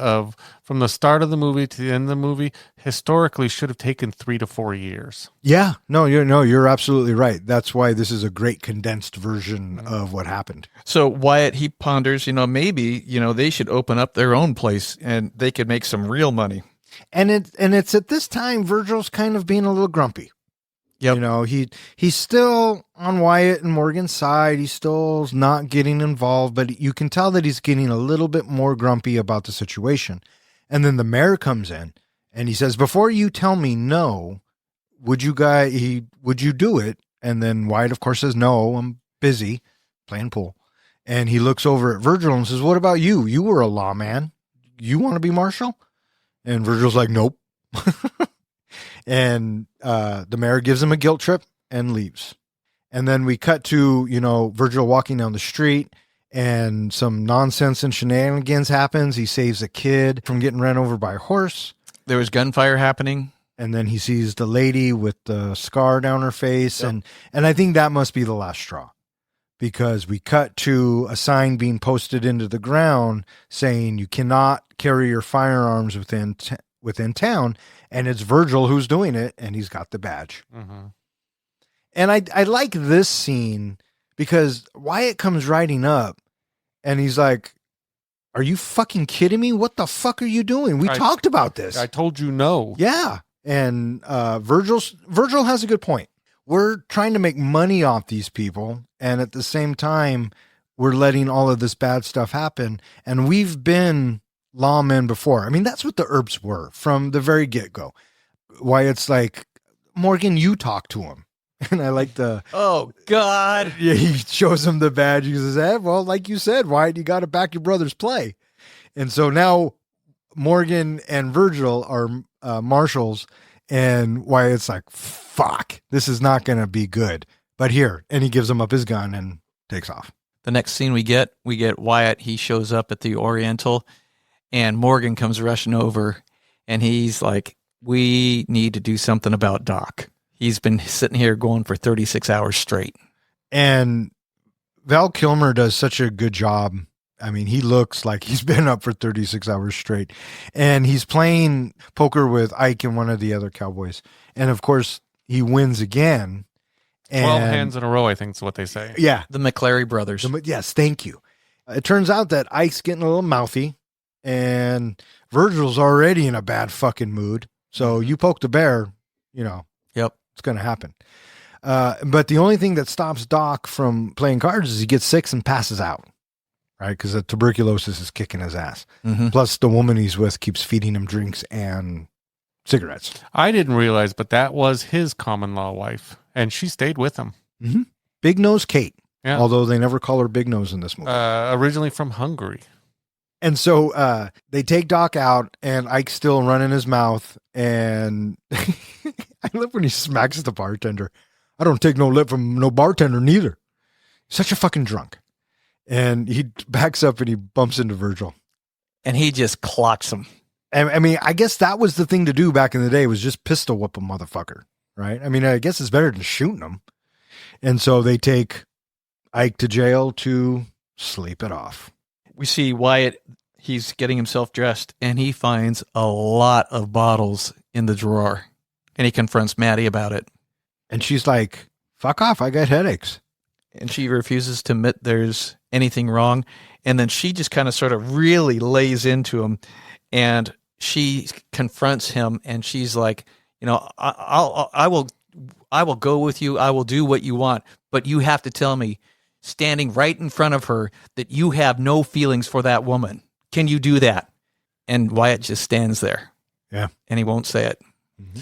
from the start of the movie to the end of the movie historically should have taken 3 to 4 years. Yeah. You're absolutely right. That's why this is a great condensed version of what happened. So Wyatt, he ponders, maybe, they should open up their own place and they could make some real money. And it's at this time Virgil's kind of being a little grumpy. Yep. He's still on Wyatt and Morgan's side. He's still not getting involved, but you can tell that he's getting a little bit more grumpy about the situation. And then the mayor comes in and he says, before you tell me no, would you do it? And then Wyatt, of course, says, no, I'm busy playing pool. And he looks over at Virgil and says, what about you? You were a lawman. You want to be marshal? And Virgil's like, nope. And the mayor gives him a guilt trip and leaves. And then we cut to, Virgil walking down the street and some nonsense and shenanigans happens. He saves a kid from getting ran over by a horse. There was gunfire happening. And then he sees the lady with the scar down her face. Yep. And I think that must be the last straw because we cut to a sign being posted into the ground saying you cannot carry your firearms within within town, and it's Virgil who's doing it, and he's got the badge. Mm-hmm. And I like this scene because Wyatt comes riding up, and he's like, "Are you fucking kidding me? What the fuck are you doing? We talked about this. I told you no." Yeah. And Virgil has a good point. We're trying to make money off these people, and at the same time, we're letting all of this bad stuff happen. And we've been lawmen before. I mean, that's what the Earps were from the very get-go. Wyatt's like, "Morgan, you talk to him." And I like oh God. Yeah, he shows him the badge. He says, well, like you said, Wyatt, you got to back your brother's play. And so now Morgan and Virgil are marshals, and Wyatt's like, fuck, this is not going to be good. But here, and he gives him up his gun and takes off. The next scene we get Wyatt. He shows up at the Oriental, and Morgan comes rushing over, and he's like, "We need to do something about Doc. He's been sitting here going for 36 hours straight." And Val Kilmer does such a good job. I mean, he looks like he's been up for 36 hours straight. And he's playing poker with Ike and one of the other cowboys. And of course, he wins again. 12 hands in a row, I think is what they say. Yeah. The McClary brothers. Yes, thank you. It turns out that Ike's getting a little mouthy, and Virgil's already in a bad fucking mood. So you poke the bear, Yep. it's going to happen. But the only thing that stops Doc from playing cards is he gets sick and passes out, right? Because the tuberculosis is kicking his ass. Mm-hmm. Plus, the woman he's with keeps feeding him drinks and cigarettes. I didn't realize, but that was his common law wife, and she stayed with him. Mm-hmm. Big Nose Kate, Yeah. although they never call her Big Nose in this movie. Originally from Hungary. And so they take Doc out, and Ike's still running his mouth. And I love when he smacks the bartender. "I don't take no lip from no bartender neither." Such a fucking drunk. And he backs up and he bumps into Virgil. And he just clocks him. And I mean, I guess that was the thing to do back in the day, was just pistol whip a motherfucker, right? I mean, I guess it's better than shooting him. And so they take Ike to jail to sleep it off. We see Wyatt, he's getting himself dressed, and he finds a lot of bottles in the drawer. And he confronts Maddie about it. And she's like, "Fuck off, I got headaches." And she refuses to admit there's anything wrong. And then she just kind of sort of really lays into him, and she confronts him, and she's like, I will go with you. I will do what you want, but you have to tell me, standing right in front of her, that you have no feelings for that woman. Can you do that? And Wyatt just stands there. Yeah. And he won't say it. Mm-hmm.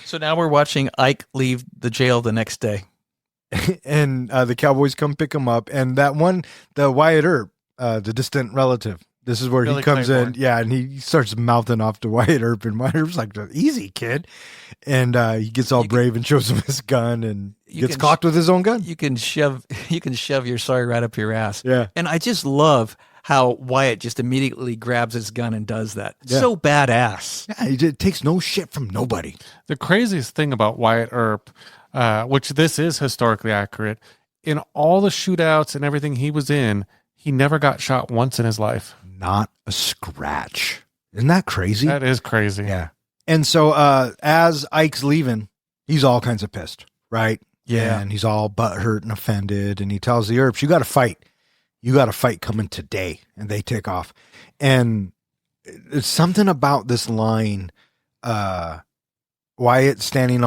So now we're watching Ike leave the jail the next day. And the cowboys come pick him up. And that one, the Wyatt Earp, the distant relative, this is where Billy he comes Claiborne. in. Yeah. And he starts mouthing off to Wyatt Earp. And Wyatt Earp's like, "Easy, kid." And he gets all brave and shows him his gun, and gets cocked with his own gun. You can shove your sorry right up your ass. Yeah. And I just love how Wyatt just immediately grabs his gun and does that. Yeah. So badass. Yeah. He just takes no shit from nobody. The craziest thing about Wyatt Earp, which this is historically accurate, in all the shootouts and everything he was in, he never got shot once in his life. Not a scratch. Isn't that crazy? That is crazy. Yeah. And so as Ike's leaving, he's all kinds of pissed, right? Yeah. And he's all butthurt and offended. And he tells the Earps, "You got to fight. You got a fight coming today." And they take off. And it's something about this line, Wyatt standing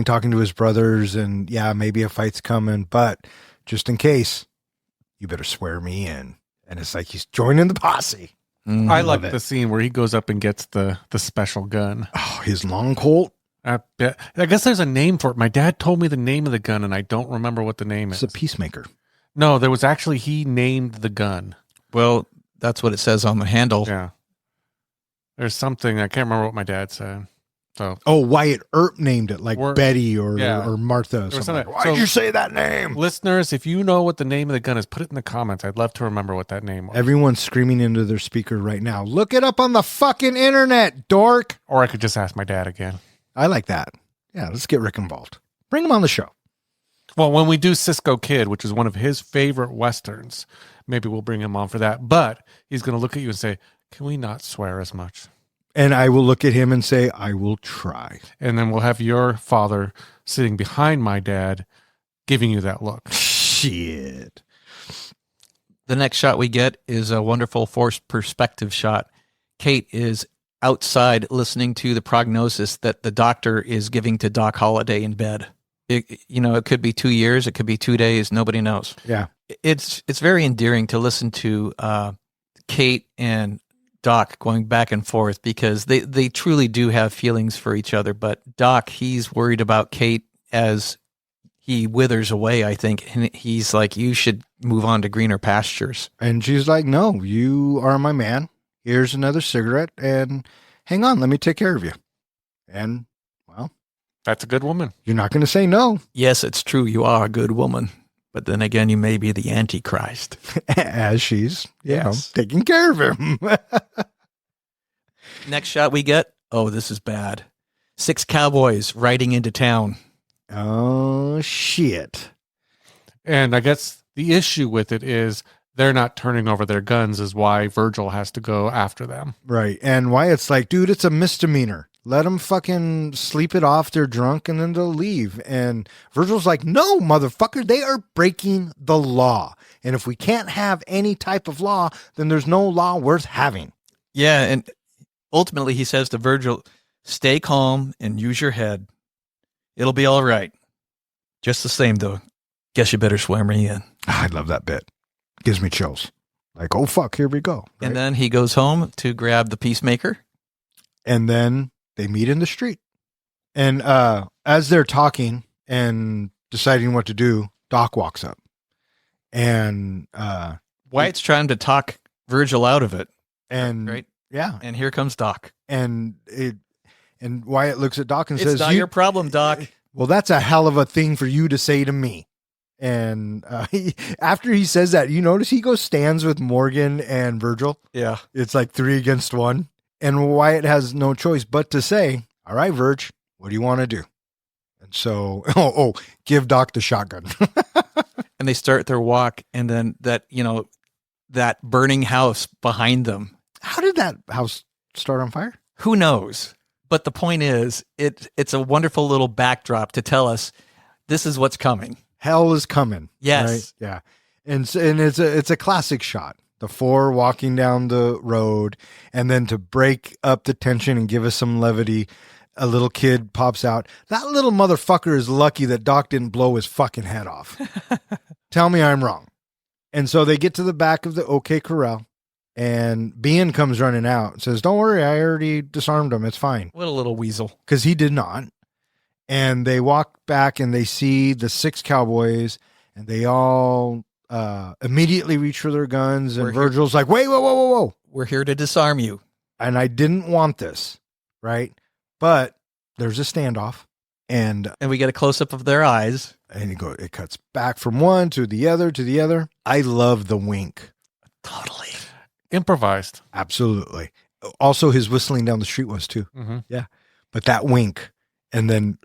talking to his brothers, and yeah, maybe a fight's coming, but just in case, you better swear me in. And it's like he's joining the posse. I like it. the scene where he goes up and gets the special gun. Oh, his long Colt. I guess there's a name for it. My dad told me the name of the gun, and I don't remember what the name It's is. a Peacemaker. No, there was actually, he named the gun. Well, that's what it says on the handle. Yeah. There's something, I can't remember what my dad said. So Oh, Wyatt Earp named it, like We're- Betty or Martha. Or was something. something- Why so- did you say that name? listeners, if you know what the name of the gun is, put it in the comments. I'd love to remember what that name was. Everyone's screaming into their speaker right now. Look it up on the fucking internet, dork. Or I could just ask my dad again. I like that. Yeah, let's get Rick involved. Bring him on the show. Well, when we do Cisco Kid, which is one of his favorite Westerns, maybe we'll bring him on for that. But he's going to look at you and say, "Can we not swear as much?" And I will look at him and say, I will try. And then we'll have your father sitting behind my dad giving you that look. Shit. The next shot we get is a wonderful forced perspective shot. Kate is outside listening to the prognosis that the doctor is giving to Doc Holliday in bed. It could be 2 years, it could be 2 days, nobody knows. Yeah. It's very endearing to listen to Kate and Doc going back and forth because they truly do have feelings for each other. But Doc, he's worried about Kate as he withers away, I think. And he's like, you should move on to greener pastures. And she's like, no, you are my man. Here's another cigarette and hang on, let me take care of you. And, well, That's a good woman. you're not going to say no. Yes, it's true. You are a good woman. But then again, you may be the Antichrist. As she's, Yes. taking care of him. Next shot we get. Oh, this is bad. 6 cowboys riding into town. Oh, shit. And I guess the issue with it is they're not turning over their guns is why Virgil has to go after them. Right. And Wyatt's like, dude, it's a misdemeanor. Let them fucking sleep it off. They're drunk and then they'll leave. And Virgil's like, no, motherfucker, they are breaking the law. And if we can't have any type of law, then there's no law worth having. Yeah, and ultimately he says to Virgil, stay calm and use your head. It'll be all right. Just the same, though. Guess you better swear me in. I love that bit. Gives me chills. Like, oh, fuck, here we go. And then he goes home to grab the peacemaker. And then they meet in the street. And as they're talking and deciding what to do, Doc walks up. And Wyatt's trying to talk Virgil out of it. and Right? yeah. And here comes Doc. And Wyatt looks at Doc and It's says, not your problem, Doc. well, that's a hell of a thing for you to say to me. And after he says that, you notice he goes stands with Morgan and Virgil. Yeah. It's like 3 against 1. And Wyatt has no choice but to say, all right, Virg, what do you want to do? And so, give Doc the shotgun. And they start their walk. And then that burning house behind them. How did that house start on fire? Who knows? But the point is, it's a wonderful little backdrop to tell us this is what's coming. Hell is coming. Yes. Right? Yeah. And it's a classic shot. The 4 walking down the road, and then to break up the tension and give us some levity, a little kid pops out. That little motherfucker is lucky that Doc didn't blow his fucking head off. Tell me I'm wrong. And so they get to the back of the OK Corral, and Bean comes running out and says, don't worry, I already disarmed him. It's fine. What a little weasel. Because he did not. And they walk back and they see the 6 cowboys, and they all immediately reach for their guns. And Virgil's like, wait, whoa. We're here to disarm you. And I didn't want this, right? But there's a standoff, and And we get a close-up of their eyes. it cuts back from one to the other to the other. I love the wink. Totally. Improvised. Absolutely. Also, his whistling down the street was too. Mm-hmm. Yeah. But that wink, and then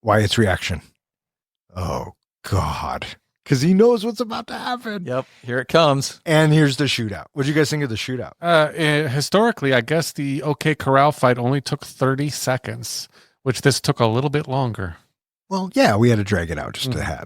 Wyatt's reaction. Oh, God. Because he knows what's about to happen. Yep. Here it comes. And here's the shootout. What do you guys think of the shootout? Historically, I guess the OK Corral fight only took 30 seconds, which this took a little bit longer. Well, yeah, we had to drag it out just a hair.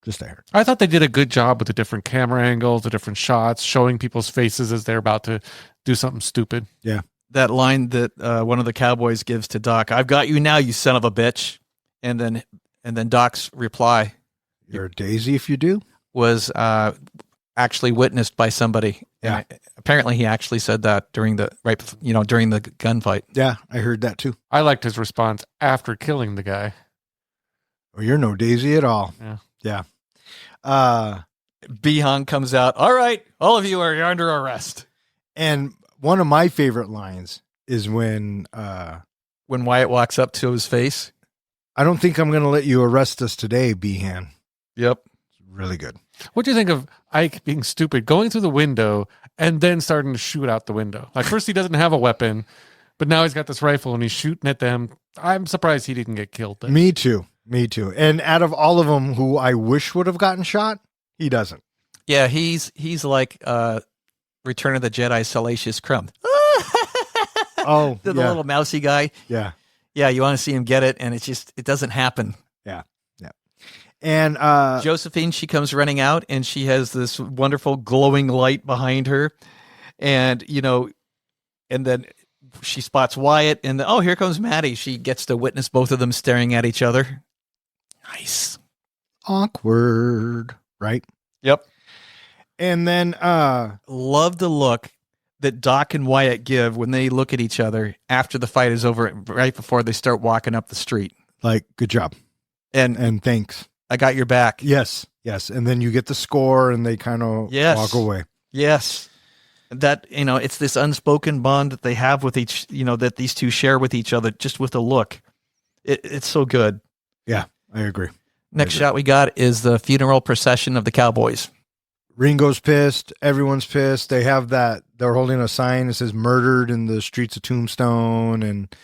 Just a hair. I thought they did a good job with the different camera angles, the different shots, showing people's faces as they're about to do something stupid. Yeah. That line that one of the cowboys gives to Doc, I've got you now, you son of a bitch. And then Doc's reply, You're a daisy if you do. was actually witnessed by somebody. Yeah. And apparently he actually said that during the gunfight. Yeah, I heard that too. I liked his response after killing the guy. Well, you're no daisy at all. Yeah. Behan comes out. All right, all of you are under arrest. And one of my favorite lines is when Wyatt walks up to his face. I don't think I'm going to let you arrest us today, Behan. Yep. It's really good. What do you think of Ike being stupid, going through the window and then starting to shoot out the window? Like, first he doesn't have a weapon, but now he's got this rifle and he's shooting at them. I'm surprised he didn't get killed then. Me too. And out of all of them who I wish would have gotten shot, he doesn't. Yeah, he's like Return of the Jedi Salacious Crumb. Oh, the yeah. little mousy guy. Yeah. Yeah, you want to see him get it, and it doesn't happen. Yeah. Yeah. And Josephine, she comes running out, and she has this wonderful glowing light behind her, and and then she spots Wyatt, and here comes Maddie. She gets to witness both of them staring at each other. Nice. awkward, right? Yep. And then Love the look that Doc and Wyatt give when they look at each other after the fight is over, right before they start walking up the street. like, good job. And Thanks. I got your back. Yes. Yes. And then you get the score and they kind of Yes. walk away. Yes. That, it's this unspoken bond that they have with each, that these two share with each other just with a look. It's so good. Yeah, I agree. Next shot we got is the funeral procession of the Cowboys. Ringo's pissed. Everyone's pissed. They have that. They're holding a sign that says murdered in the streets of Tombstone and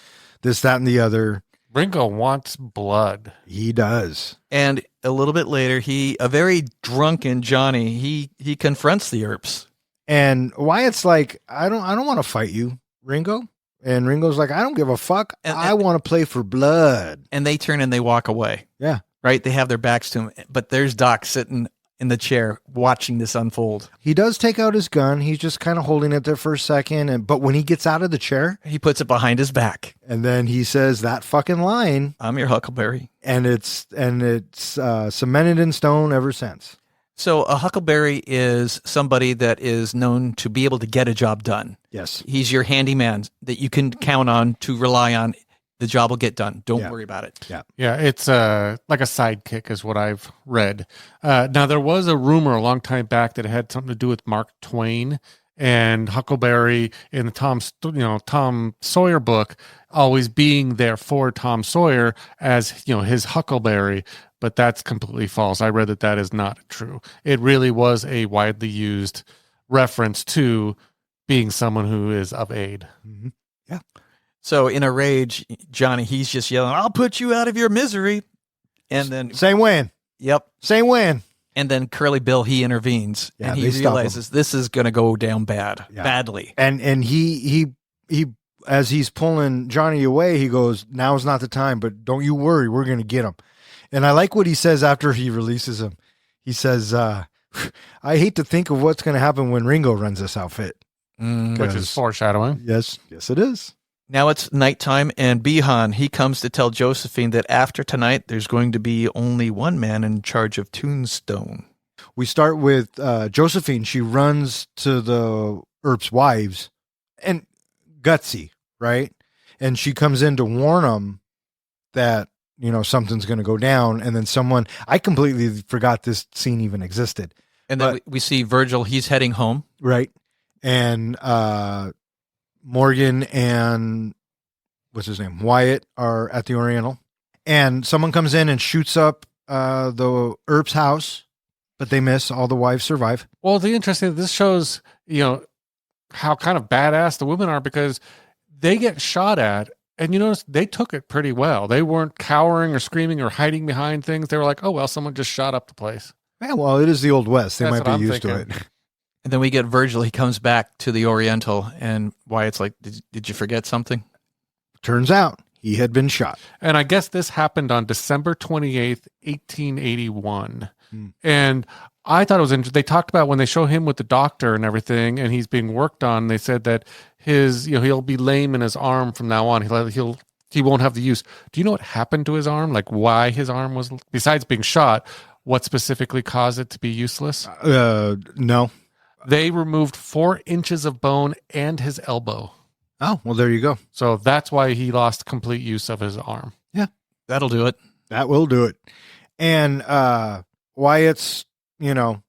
this, that, and the other. Ringo wants blood. He does. And a little bit later, a very drunken Johnny, he confronts the Earps. And Wyatt's like, I don't want to fight you, Ringo. And Ringo's like, I don't give a fuck. I want to play for blood. And they turn and they walk away. Yeah. Right? They have their backs to him. But there's Doc sitting in the chair watching this unfold. He does take out his gun. He's just kind of holding it there for a second. But when he gets out of the chair, He puts it behind his back. and then he says that fucking line, I'm your Huckleberry. and it's cemented in stone ever since. So a Huckleberry is somebody that is known to be able to get a job done. Yes. He's your handyman that you can count on to rely on. The job will get done. Don't Yeah. worry about it. Yeah. Yeah, it's like a sidekick is what I've read. Now, there was a rumor a long time back that it had something to do with Mark Twain and Huckleberry in the Tom Sawyer book always being there for Tom Sawyer as, his Huckleberry, but that's completely false. I read that is not true. It really was a widely used reference to being someone who is of aid. Mm-hmm. Yeah. So in a rage, Johnny, he's just yelling, I'll put you out of your misery. And then, Same win. yep. Same win. And then Curly Bill, he intervenes Yeah, and he they stop him. realizes this is going to go down badly. And he as he's pulling Johnny away, he goes, now's not the time, but don't you worry, we're going to get him. And I like what he says after he releases him. He says, I hate to think of what's going to happen when Ringo runs this outfit. Which is foreshadowing. Yes, it is. Now it's nighttime, and Bihan, he comes to tell Josephine that after tonight, there's going to be only one man in charge of Tombstone. We start with Josephine. She runs to the Earp's wives, and gutsy, right? And she comes in to warn them that, something's going to go down. And then I completely forgot this scene even existed. And then we see Virgil, he's heading home. Right. And Morgan and what's his name? Wyatt are at the Oriental. And someone comes in and shoots up the Earp's house, but they miss. All the wives survive. Well, the interesting, this shows, how kind of badass the women are because they get shot at and you notice they took it pretty well. They weren't cowering or screaming or hiding behind things. They were like, oh, well, someone just shot up the place. Yeah, well, it is the Old West. They That's might what be I'm used to thinking. it. And then we get Virgil, he comes back to the Oriental, and Wyatt's like, did you forget something? Turns out he had been shot. And I guess this happened on December 28th, 1881. And I thought it was interesting. They talked about when they show him with the doctor and everything, and he's being worked on. They said that he'll be lame in his arm from now on. He won't have the use. Do you know what happened to his arm? Like why his arm was, besides being shot, what specifically caused it to be useless? No. They removed 4 inches of bone and his elbow. Oh, well, there you go. So that's why he lost complete use of his arm. Yeah. That'll do it. That will do it. And Wyatt's, I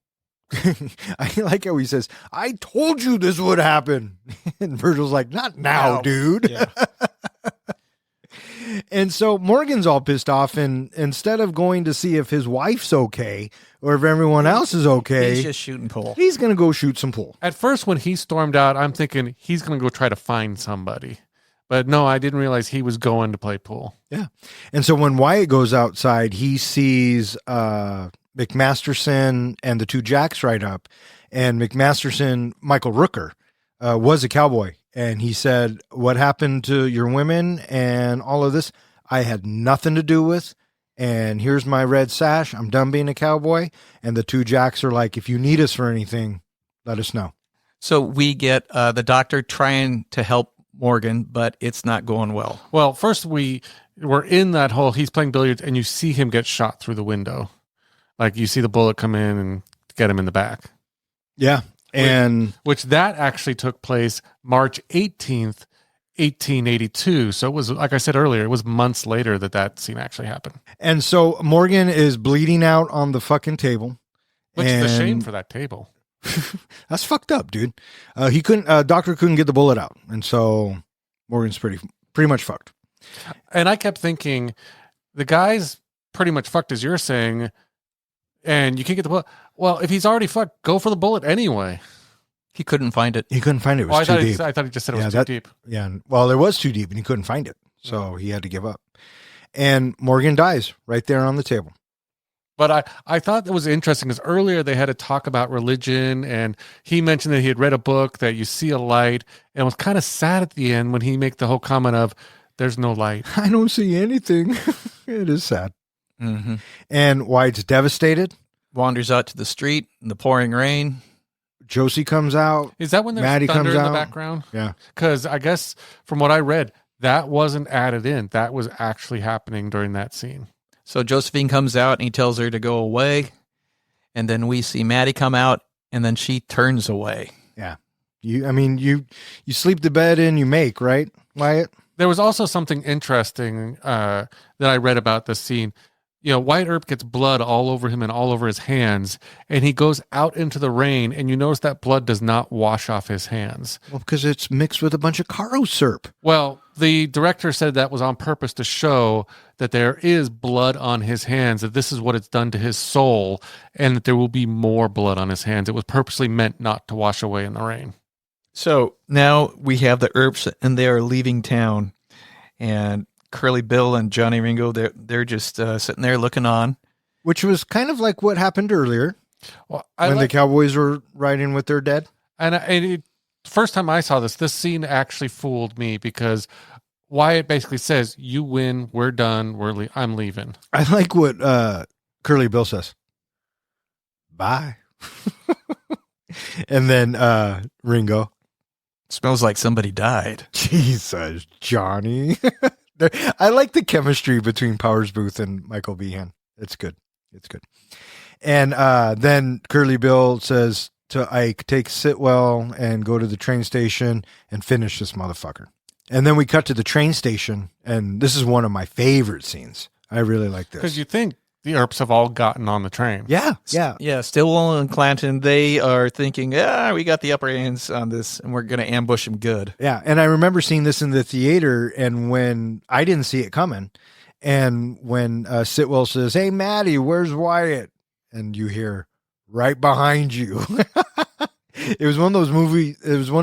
like how he says, I told you this would happen. And Virgil's like, not now, No. dude. Yeah. And so Morgan's all pissed off. And instead of going to see if his wife's okay or if everyone else is okay, He's just shooting pool. he's going to go shoot some pool. At first, when he stormed out, I'm thinking he's going to go try to find somebody. But no, I didn't realize he was going to play pool. Yeah. And so when Wyatt goes outside, he sees McMasterson and the 2 Jacks right up. And McMasterson, Michael Rooker, was a cowboy and he said, "What happened to your women and all of this? I had nothing to do with. And here's my red sash. I'm done being a cowboy." And the two jacks are like, "If you need us for anything, let us know." So we get the doctor trying to help Morgan, but it's not going well. Well, first we're in that hole. He's playing billiards, and you see him get shot through the window. Like you see the bullet come in and get him in the back. Yeah. And which that actually took place March 18th, 1882. So it was, like I said earlier, it was months later that scene actually happened. And so Morgan is bleeding out on the fucking table. Which is a shame for that table. That's fucked up, dude. Doctor couldn't get the bullet out. And so Morgan's pretty much fucked. And I kept thinking, the guy's pretty much fucked, as you're saying, and you can't get the bullet. Well, if he's already fucked, go for the bullet anyway. He couldn't find it. He couldn't find it. It was too deep. I thought he just said it was too deep. Yeah. Well, it was too deep and he couldn't find it. So he had to give up. And Morgan dies right there on the table. But I thought it was interesting because earlier they had a talk about religion, and he mentioned that he had read a book that you see a light, and it was kind of sad at the end when he made the whole comment of, "There's no light." I don't see anything. It is sad. Mm-hmm. And Wyatt's devastated. Wanders out to the street in the pouring rain. Josie comes out. Is that when there's Maddie thunder comes in the out. background? Yeah. Because I guess from what I read, that wasn't added in. That was actually happening during that scene. So Josephine comes out and he tells her to go away. And then we see Maddie come out and then she turns away. Yeah. You sleep the bed in, you make, right, Wyatt? There was also something interesting that I read about this scene. You know, Wyatt Earp gets blood all over him and all over his hands, and he goes out into the rain, and you notice that blood does not wash off his hands. Well, because it's mixed with a bunch of Caro syrup. Well, the director said that was on purpose to show that there is blood on his hands, that this is what it's done to his soul, and that there will be more blood on his hands. It was purposely meant not to wash away in the rain. So now we have the Earps, and they are leaving town, and Curly Bill and Johnny Ringo, they're just sitting there looking on. Which was kind of like what happened earlier Well, when the Cowboys were riding with their dead. And first time I saw this scene actually fooled me because Wyatt basically says, "You win, we're done, I'm leaving." I like what Curly Bill says. Bye. And then Ringo. Smells like somebody died. Jesus, Johnny. I like the chemistry between Powers Boothe and Michael Behan. It's good. It's good. And then Curly Bill says to Ike, "Take Sitwell and go to the train station and finish this motherfucker." And then we cut to the train station, and this is one of my favorite scenes. I really like this. Because you think the Earps have all gotten on the train. Yeah. Yeah, Stillwell and Clanton, they are thinking, we got the upper hands on this, and we're going to ambush them good. Yeah, and I remember seeing this in the theater, and when I didn't see it coming, and when Sitwell says, "Hey, Maddie, where's Wyatt?" And you hear, "Right behind you." It was one of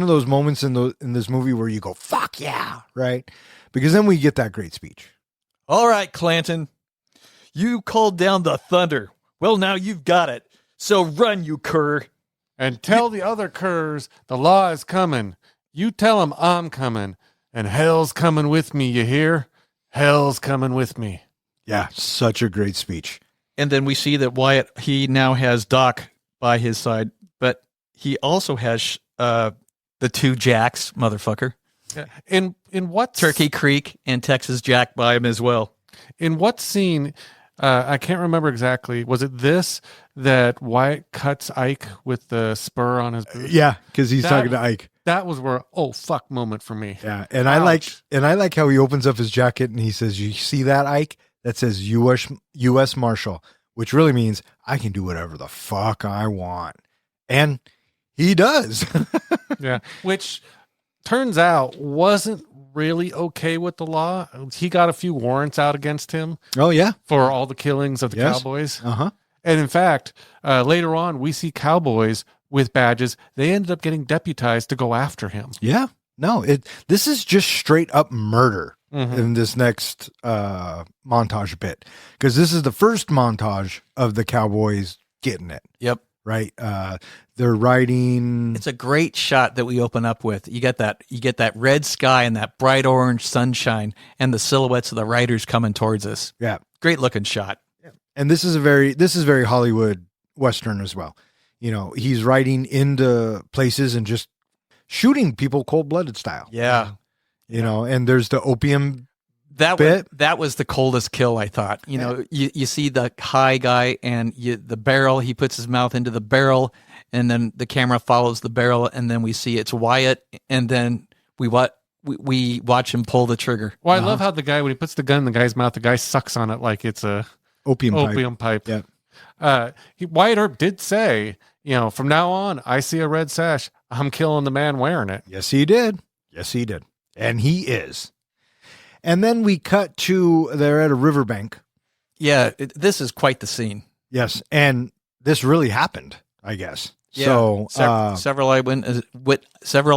those moments in this movie where you go, "Fuck yeah," right? Because then we get that great speech. All right, Clanton, you called down the thunder. Well, now you've got it. So run, you cur. And tell the other curs the law is coming. You tell them I'm coming. And hell's coming with me, you hear? Hell's coming with me. Yeah, such a great speech. And then we see that Wyatt, he now has Doc by his side, but he also has the two Jacks, motherfucker. Yeah. In what Turkey Creek and Texas Jack by him as well. In what scene? I can't remember exactly. Was it this that Wyatt cuts Ike with the spur on his boot? Yeah, because he's talking to Ike. That was where fuck moment for me. Yeah, and I like how he opens up his jacket and he says, "You see that, Ike? That says U.S. Marshal," which really means I can do whatever the fuck I want, and he does. Yeah, which turns out wasn't really okay with the law. He got a few warrants out against him. Oh yeah, for all the killings of the Cowboys. Uh-huh. And in fact, later on, we see Cowboys with badges. They ended up getting deputized to go after him. Yeah, no, this is just straight up murder in this next montage bit, because this is the first montage of the Cowboys getting it. Yep. right? They're riding. It's a great shot that we open up with. You get that red sky and that bright orange sunshine and the silhouettes of the riders coming towards us. Yeah. Great looking shot. And this is very Hollywood Western as well. You know, he's riding into places and just shooting people cold-blooded style. Yeah. You know, and there's the opium That bit. that was the coldest kill, I thought. You know, you see the high guy and the barrel, he puts his mouth into the barrel, and then the camera follows the barrel, and then we see it's Wyatt, and then we watch him pull the trigger. Well, I love how the guy, when he puts the gun in the guy's mouth, the guy sucks on it like it's a Opium pipe. Yeah. Wyatt Earp did say, you know, from now on, I see a red sash, I'm killing the man wearing it. Yes, he did. And he is. And then we cut to, they're at a riverbank. Yeah, this is quite the scene. Yes. And this really happened, I guess. Yeah. So several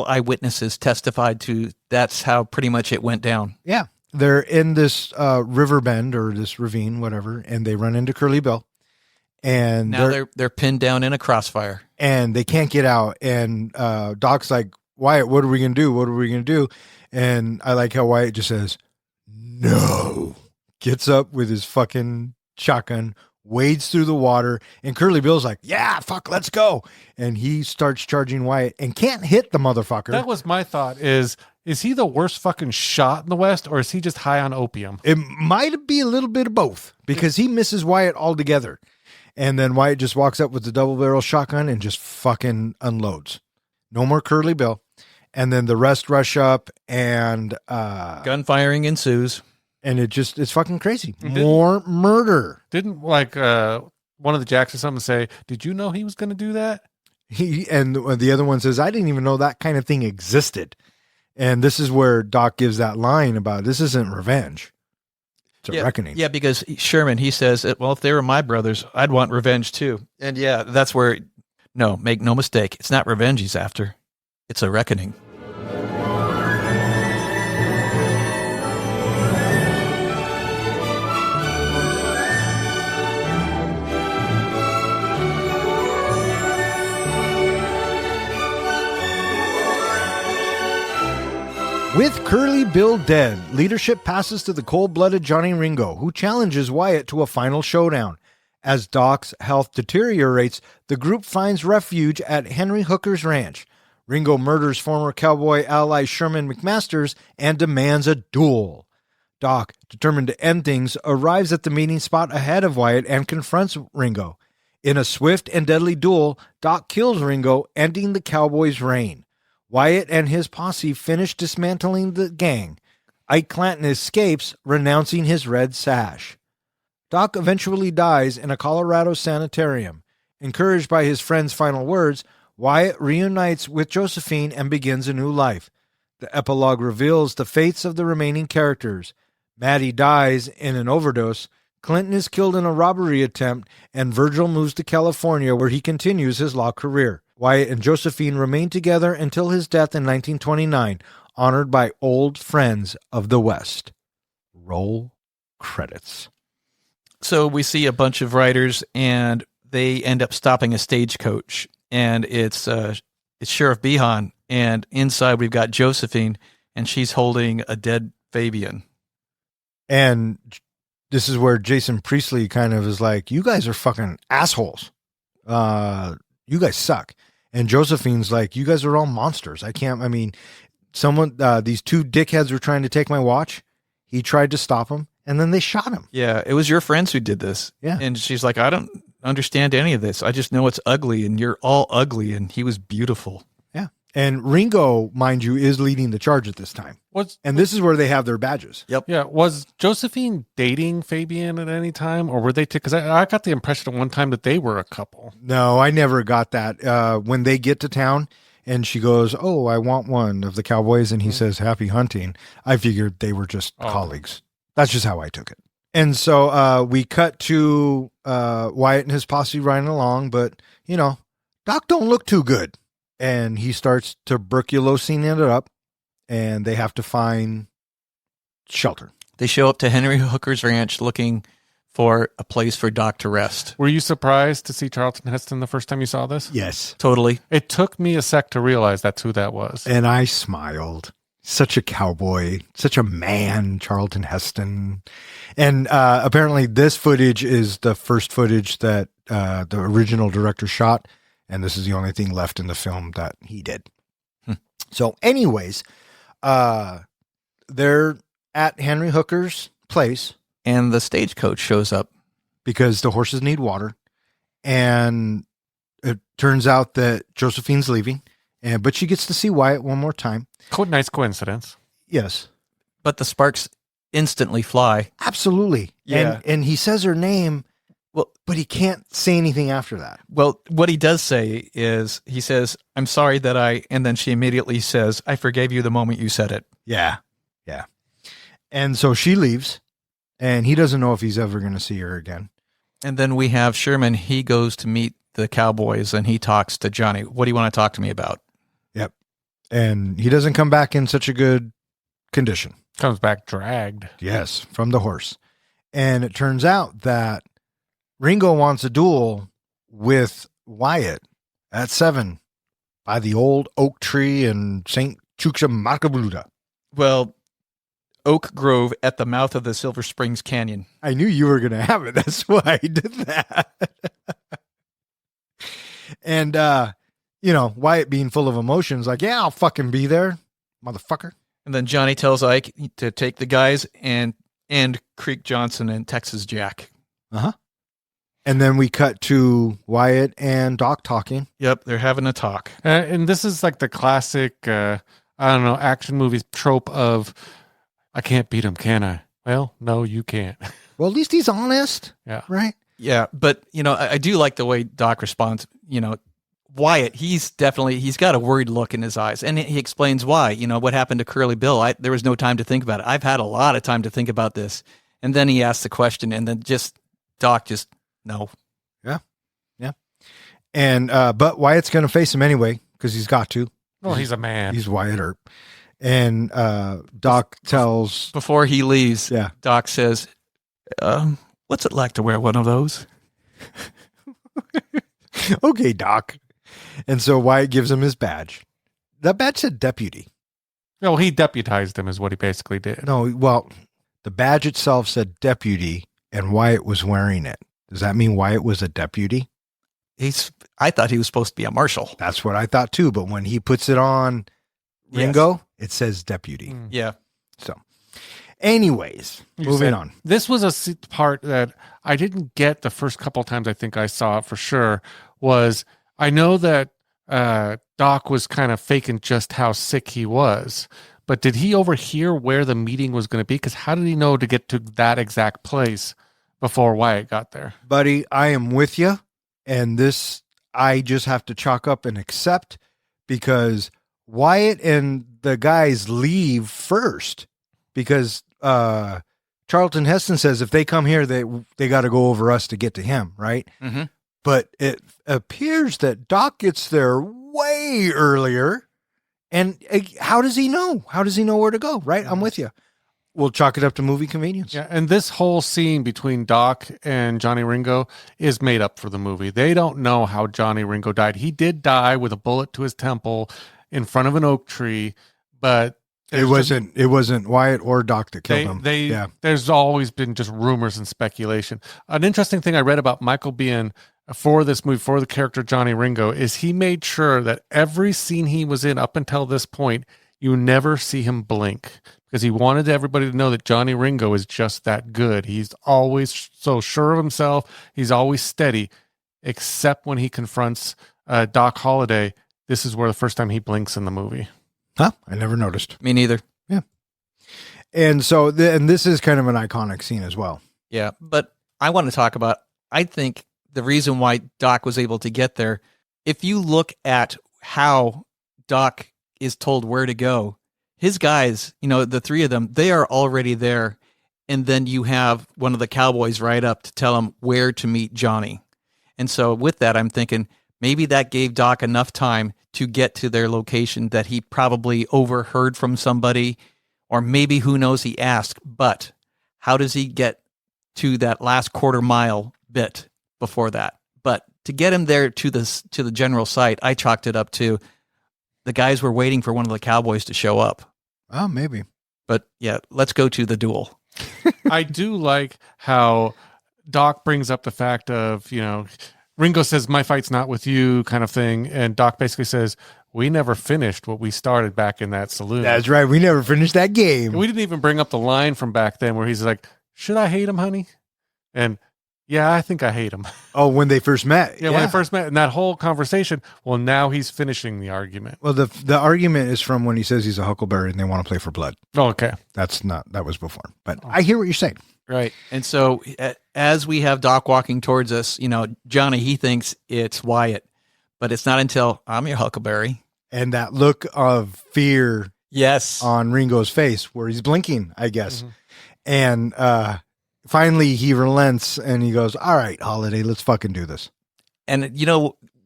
eyewitnesses testified to that's how pretty much it went down. yeah, they're in this river bend or this ravine, whatever, and they run into Curly Bill. And Now they're pinned down in a crossfire. and they can't get out. And Doc's like, Wyatt, what are we going to do? What are we going to do? And I like how Wyatt just says, no. Gets up with his fucking shotgun, wades through the water, and Curly Bill's like, yeah, fuck, let's go. And he starts charging Wyatt and can't hit the motherfucker. That was my thought is he the worst fucking shot in the West, or is he just high on opium? It might be a little bit of both because he misses Wyatt altogether. And then Wyatt just walks up with the double barrel shotgun and just fucking unloads. No more Curly Bill. And then the rest rush up and Gunfiring ensues. and it's fucking crazy. More murder. Didn't like one of the Jacks or something say, did you know he was going to do that? And the other one says, I didn't even know that kind of thing existed. And this is where Doc gives that line about this isn't revenge. It's a reckoning. Yeah, because Sherman, he says, well, if they were my brothers, I'd want revenge too. And yeah, that's where, no, make no mistake, it's not revenge he's after. It's a reckoning. With Curly Bill dead, leadership passes to the cold-blooded Johnny Ringo, who challenges Wyatt to a final showdown. As Doc's health deteriorates, the group finds refuge at Henry Hooker's ranch. Ringo murders former cowboy ally Sherman McMasters and demands a duel. Doc, determined to end things, arrives at the meeting spot ahead of Wyatt and confronts Ringo. In a swift and deadly duel, Doc kills Ringo, ending the cowboy's reign. Wyatt and his posse finish dismantling the gang. Ike Clanton escapes, renouncing his red sash. Doc eventually dies in a Colorado sanitarium. Encouraged by his friend's final words, Wyatt reunites with Josephine and begins a new life. The epilogue reveals the fates of the remaining characters. Maddie dies in an overdose, Clinton is killed in a robbery attempt, and Virgil moves to California where he continues his law career. Wyatt and Josephine remain together until his death in 1929, honored by old friends of the West. Roll credits. So we see a bunch of writers, and they end up stopping a stagecoach, and it's Sheriff Behan, and inside we've got Josephine, and she's holding a dead Fabian. And this is where Jason Priestley kind of is like, you guys are fucking assholes. You guys suck. And Josephine's like, you guys are all monsters. These two dickheads were trying to take my watch. He tried to stop him, and then they shot him. Yeah, it was your friends who did this. Yeah. And she's like, I don't understand any of this. I just know it's ugly, and you're all ugly, and he was beautiful. Yeah. And Ringo, mind you, is leading the charge at this time. And this is where they have their badges. Yep. Yeah. Was Josephine dating Fabian at any time, or were they? Because I got the impression at one time that they were a couple. No, I never got that. When they get to town and she goes, oh, I want one of the cowboys. And he says, happy hunting. I figured they were just colleagues. That's just how I took it. And so we cut to Wyatt and his posse riding along. But, Doc don't look too good. And he starts tuberculosing it up. And they have to find shelter. They show up to Henry Hooker's ranch looking for a place for Doc to rest. Were you surprised to see Charlton Heston the first time you saw this? Yes. Totally. It took me a sec to realize that's who that was. And I smiled. Such a cowboy, such a man, Charlton Heston. And apparently this footage is the first footage that the original director shot. And this is the only thing left in the film that he did. So anyways, they're at Henry Hooker's place. And the stagecoach shows up. Because the horses need water. And it turns out that Josephine's leaving. But she gets to see Wyatt one more time. Nice coincidence. Yes. But the sparks instantly fly. Absolutely. Yeah. And he says her name, Well, but he can't say anything after that. Well, what he does say is, he says, I'm sorry that and then she immediately says, I forgave you the moment you said it. Yeah. Yeah. And so she leaves, and he doesn't know if he's ever going to see her again. And then we have Sherman. He goes to meet the cowboys, and he talks to Johnny. What do you want to talk to me about? Yep. And he doesn't come back in such a good condition. Comes back dragged. Yes, from the horse. And it turns out that Ringo wants a duel with Wyatt at 7 by the old oak tree in St. Chuquicamata. Well, Oak Grove at the mouth of the Silver Springs Canyon. I knew you were going to have it. That's why I did that. And, Wyatt being full of emotions, like, yeah, I'll fucking be there, motherfucker. And then Johnny tells Ike to take the guys and Creek Johnson and Texas Jack. Uh-huh. And then we cut to Wyatt and Doc talking. Yep, they're having a talk. And this is like the classic, action movie trope of, I can't beat him, can I? Well, no, you can't. Well, at least he's honest. Yeah. Right? Yeah, but, I do like the way Doc responds. Wyatt, he's got a worried look in his eyes, and he explains why. What happened to Curly Bill. There was no time to think about it. I've had a lot of time to think about this. And then he asks the question, and then Doc just, no. Yeah. Yeah. And, but Wyatt's going to face him anyway, because he's got to. Well, he's a man. He's Wyatt Earp. And Doc tells... Before he leaves, Yeah. Doc says, what's it like to wear one of those? Okay, Doc. And so Wyatt gives him his badge. That badge said deputy. No, he deputized him is what he basically did. No, well, the badge itself said deputy, and Wyatt was wearing it. Does that mean Wyatt was a deputy? I thought he was supposed to be a marshal. That's what I thought too, but when he puts it on Ringo, it says deputy. Yeah. So, anyways, moving on. This was a part that I didn't get the first couple times I think I saw it for sure, was I know that Doc was kind of faking just how sick he was, but did he overhear where the meeting was going to be? Because how did he know to get to that exact place before Wyatt got there? Buddy, I am with you, and this I just have to chalk up and accept, because Wyatt and the guys leave first, because Charlton Heston says if they come here, they got to go over us to get to him, right? Mm-hmm. But it appears that Doc gets there way earlier. And how does he know? How does he know where to go? Right? I'm with you. We'll chalk it up to movie convenience. Yeah, and this whole scene between Doc and Johnny Ringo is made up for the movie. They don't know how Johnny Ringo died. He did die with a bullet to his temple in front of an oak tree, but it wasn't Wyatt or Doc that killed him. There's always been just rumors and speculation. An interesting thing I read about Michael Biehn for this movie, for the character Johnny Ringo, is he made sure that every scene he was in up until this point, you never see him blink, because he wanted everybody to know that Johnny Ringo is just that good. He's always so sure of himself. He's always steady, except when he confronts Doc Holliday. This is where the first time he blinks in the movie. Huh? I never noticed. Me neither. Yeah. And so, and this is kind of an iconic scene as well. Yeah, but I want to talk about, I think the reason why Doc was able to get there, if you look at how Doc is told where to go, his guys, the three of them, they are already there. And then you have one of the cowboys ride up to tell him where to meet Johnny. And so with that, I'm thinking maybe that gave Doc enough time to get to their location that he probably overheard from somebody, or maybe, who knows, he asked. But how does he get to that last quarter mile bit before that. But to get him there to the general site, I chalked it up to the guys were waiting for one of the cowboys to show up. Oh, maybe. But yeah, let's go to the duel. I do like how Doc brings up the fact of, Ringo says, my fight's not with you kind of thing. And Doc basically says, we never finished what we started back in that saloon. That's right. We never finished that game. We didn't even bring up the line from back then where he's like, should I hate him, honey? And yeah, I think I hate him. Oh, when they first met. Yeah, when they first met. And that whole conversation, well, now he's finishing the argument. Well, the argument is from when he says he's a huckleberry and they want to play for blood. Oh, okay. That was before. But I hear what you're saying. Right. And so as we have Doc walking towards us, Johnny, he thinks it's Wyatt, but it's not until I'm your huckleberry. And that look of fear Yes. on Ringo's face where he's blinking, I guess. And finally he relents and he goes, all right, Holiday, let's fucking do this. And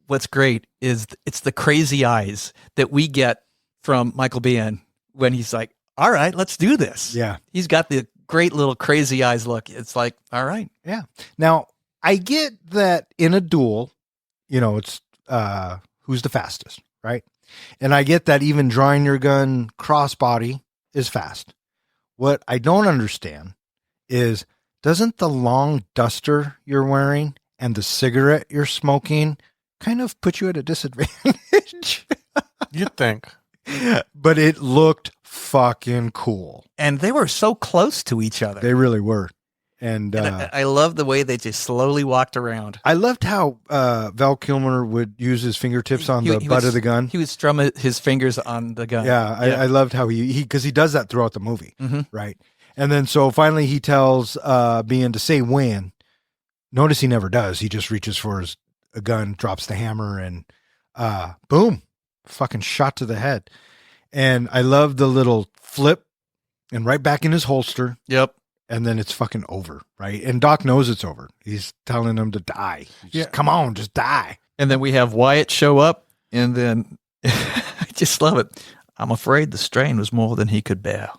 what's great is it's the crazy eyes that we get from Michael Biehn when he's like, all right, let's do this. Yeah. He's got the great little crazy eyes look. It's like, all right. Yeah. Now, I get that in a duel, it's who's the fastest, right? And I get that even drawing your gun crossbody is fast. What I don't understand is, doesn't the long duster you're wearing and the cigarette you're smoking kind of put you at a disadvantage? You'd think. But it looked fucking cool. And they were so close to each other. They really were. And I love the way they just slowly walked around. I loved how Val Kilmer would use his fingertips on the butt of the gun. He would strum his fingers on the gun. Yeah, I loved how because he does that throughout the movie, right? And then so finally he tells Biehn to say when. Notice he never does. He just reaches for a gun, drops the hammer, and boom, fucking shot to the head. And I love the little flip and right back in his holster. Yep. And then it's fucking over, right? And Doc knows it's over. He's telling him to die. Come on, just die. And then we have Wyatt show up, and then I just love it. I'm afraid the strain was more than he could bear.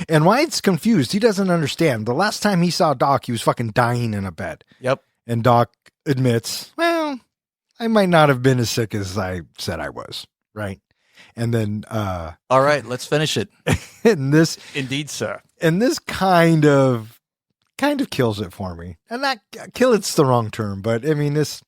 And Wyatt's confused. He doesn't understand. The last time he saw Doc, he was fucking dying in a bed. Yep. And Doc admits, well, I might not have been as sick as I said I was, right? And then all right, let's finish it. And this Indeed, sir. And this kind of kills it for me. And not kill it's the wrong term, but I mean this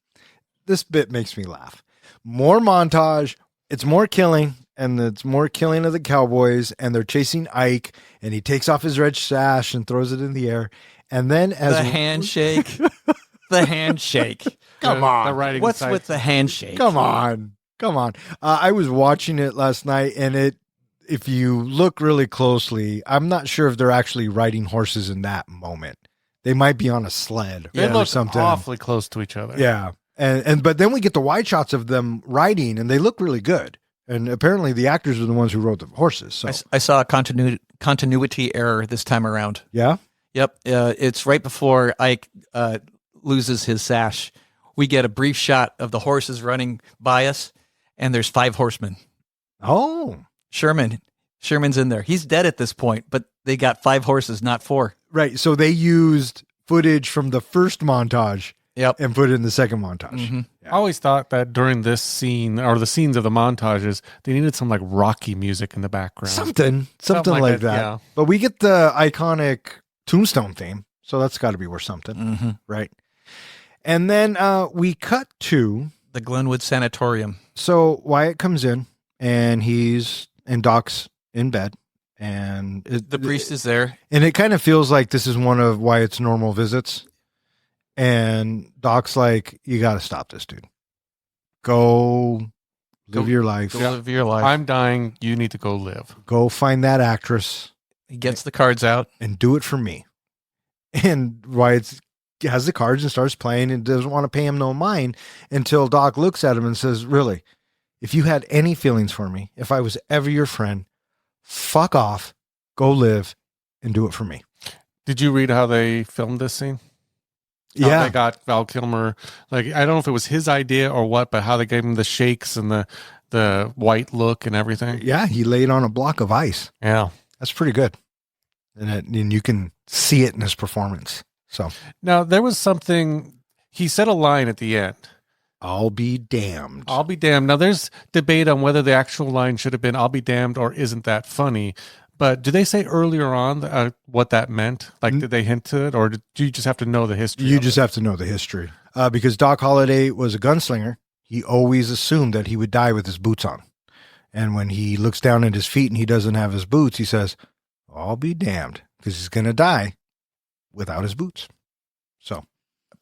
bit makes me laugh. More montage, it's more killing, and it's more killing of the cowboys, and they're chasing Ike, and he takes off his red sash and throws it in the air. And then the handshake. The handshake. Come on. What's with the handshake? Come on. I was watching it last night, and if you look really closely, I'm not sure if they're actually riding horses in that moment. They might be on a sled They or something. awfully close to each other. Yeah. But then we get the wide shots of them riding, and they look really good. And apparently the actors are the ones who rode the horses. So I saw a continuity error this time around. yeah. Yep. It's right before Ike loses his sash. We get a brief shot of the horses running by us, and there's 5 horsemen. Oh, Sherman's in there. He's dead at this point, but they got 5 horses, not 4. right. So they used footage from the first montage Yep. and put it in the second montage. I always thought that during this scene or the scenes of the montages, they needed some like Rocky music in the background. Something like that. Yeah. But we get the iconic Tombstone theme. So that's got to be worth something. Right. And then we cut to The Glenwood Sanatorium. So Wyatt comes in and Doc's in bed, and The priest is there. and it kind of feels like this is one of Wyatt's normal visits. And Doc's like, you got to stop this, dude. Go live your life. Go live your life. I'm dying. You need to go live. Go find that actress He gets the cards out. and do it for me. And Wyatt has the cards and starts playing and doesn't want to pay him no mind until Doc looks at him and says, really, if you had any feelings for me, if I was ever your friend, fuck off, go live and do it for me. Did you read how they filmed this scene? How Yeah. they got Val Kilmer. Like, I don't know if it was his idea or what, but how they gave him the shakes and the white look and everything. Yeah. He laid on a block of ice. Yeah. That's pretty good. And you can see it in his performance. So Now, there was something, he said a line at the end. I'll be damned. I'll be damned. Now, there's debate on whether the actual line should have been, I'll be damned, or isn't that funny? But do they say earlier on what that meant? Like, did they hint to it, or do you just have to know the history? You just have to know the history. Because Doc Holliday was a gunslinger, he always assumed that he would die with his boots on. And when he looks down at his feet and he doesn't have his boots, he says, I'll be damned, because he's going to die without his boots. So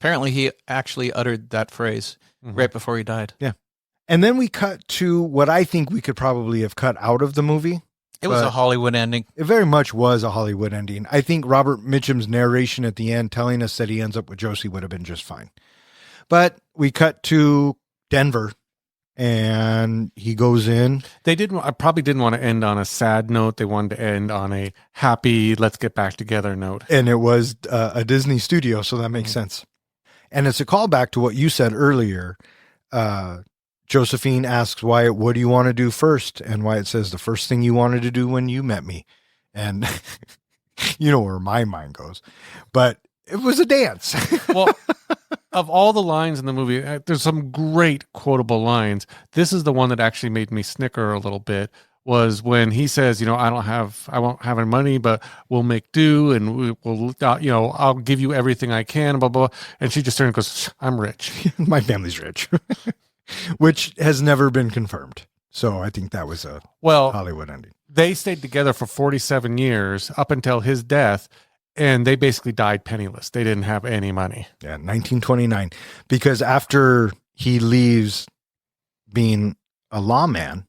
Apparently, he actually uttered that phrase right before he died. Yeah. And then we cut to what I think we could probably have cut out of the movie. It was a Hollywood ending. It very much was a Hollywood ending. I think Robert Mitchum's narration at the end telling us that he ends up with Josie would have been just fine. But we cut to Denver and he goes in. I probably didn't want to end on a sad note. They wanted to end on a happy, let's get back together note. And it was a Disney studio, so that makes sense. And it's a callback to what you said earlier. Josephine asks Wyatt, what do you want to do first? And Wyatt says, the first thing you wanted to do when you met me. And you know where my mind goes. But it was a dance. Well, of all the lines in the movie, there's some great quotable lines. This is the one that actually made me snicker a little bit, was when he says, I won't have any money, but we'll make do, and we'll, I'll give you everything I can, blah, blah, blah. And she just turns and goes, I'm rich. My family's rich, which has never been confirmed. So I think that was a Hollywood ending. They stayed together for 47 years up until his death, and they basically died penniless. They didn't have any money. Yeah, 1929. Because after he leaves being a lawman,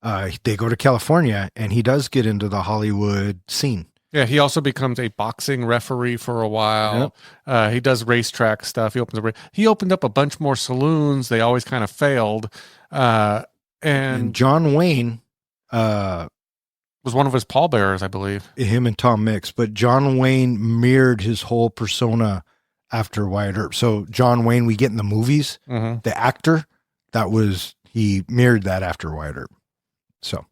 they go to California, and he does get into the Hollywood scene. Yeah, he also becomes a boxing referee for a while. Yep. He does racetrack stuff. He opened up a bunch more saloons. They always kind of failed. And John Wayne was one of his pallbearers, I believe. Him and Tom Mix. But John Wayne mirrored his whole persona after Wyatt Earp. So John Wayne, we get in the movies, the actor, he mirrored that after Wyatt Earp. So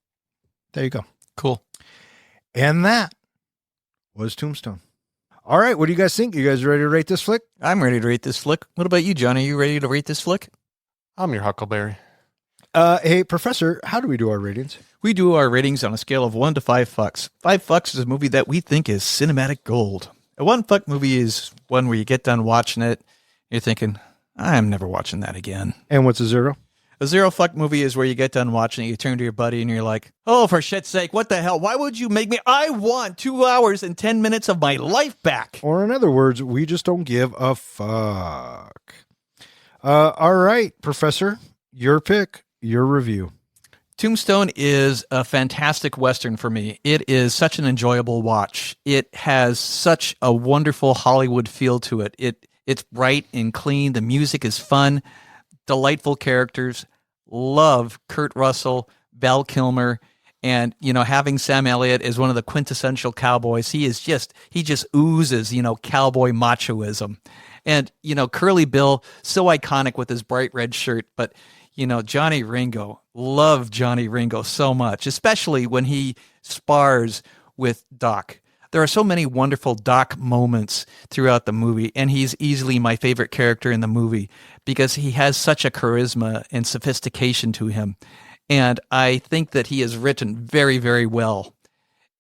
there you go. Cool. And that was Tombstone. All right. What do you guys think? You guys ready to rate this flick? I'm ready to rate this flick. What about you, Johnny? Are you ready to rate this flick? I'm your Huckleberry. Hey, Professor, how do we do our ratings? We do our ratings on a scale of 1 to 5 fucks. 5 fucks is a movie that we think is cinematic gold. A 1 fuck movie is one where you get done watching it, you're thinking, I'm never watching that again. And what's a 0? A 0 fuck movie is where you get done watching it, you turn to your buddy and you're like, oh, for shit's sake, what the hell? Why would you make me? I want 2 hours and 10 minutes of my life back. Or in other words, we just don't give a fuck. All right, Professor, your pick, your review. Tombstone is a fantastic Western for me. It is such an enjoyable watch. It has such a wonderful Hollywood feel to it. It's bright and clean. The music is fun. Delightful characters. Love Kurt Russell, Val Kilmer, and having Sam Elliott as one of the quintessential cowboys. He just oozes cowboy machoism, and Curly Bill, so iconic with his bright red shirt. But Johnny Ringo, love Johnny Ringo so much, especially when he spars with Doc. There are so many wonderful Doc moments throughout the movie, and he's easily my favorite character in the movie because he has such a charisma and sophistication to him. And I think that he is written very, very well.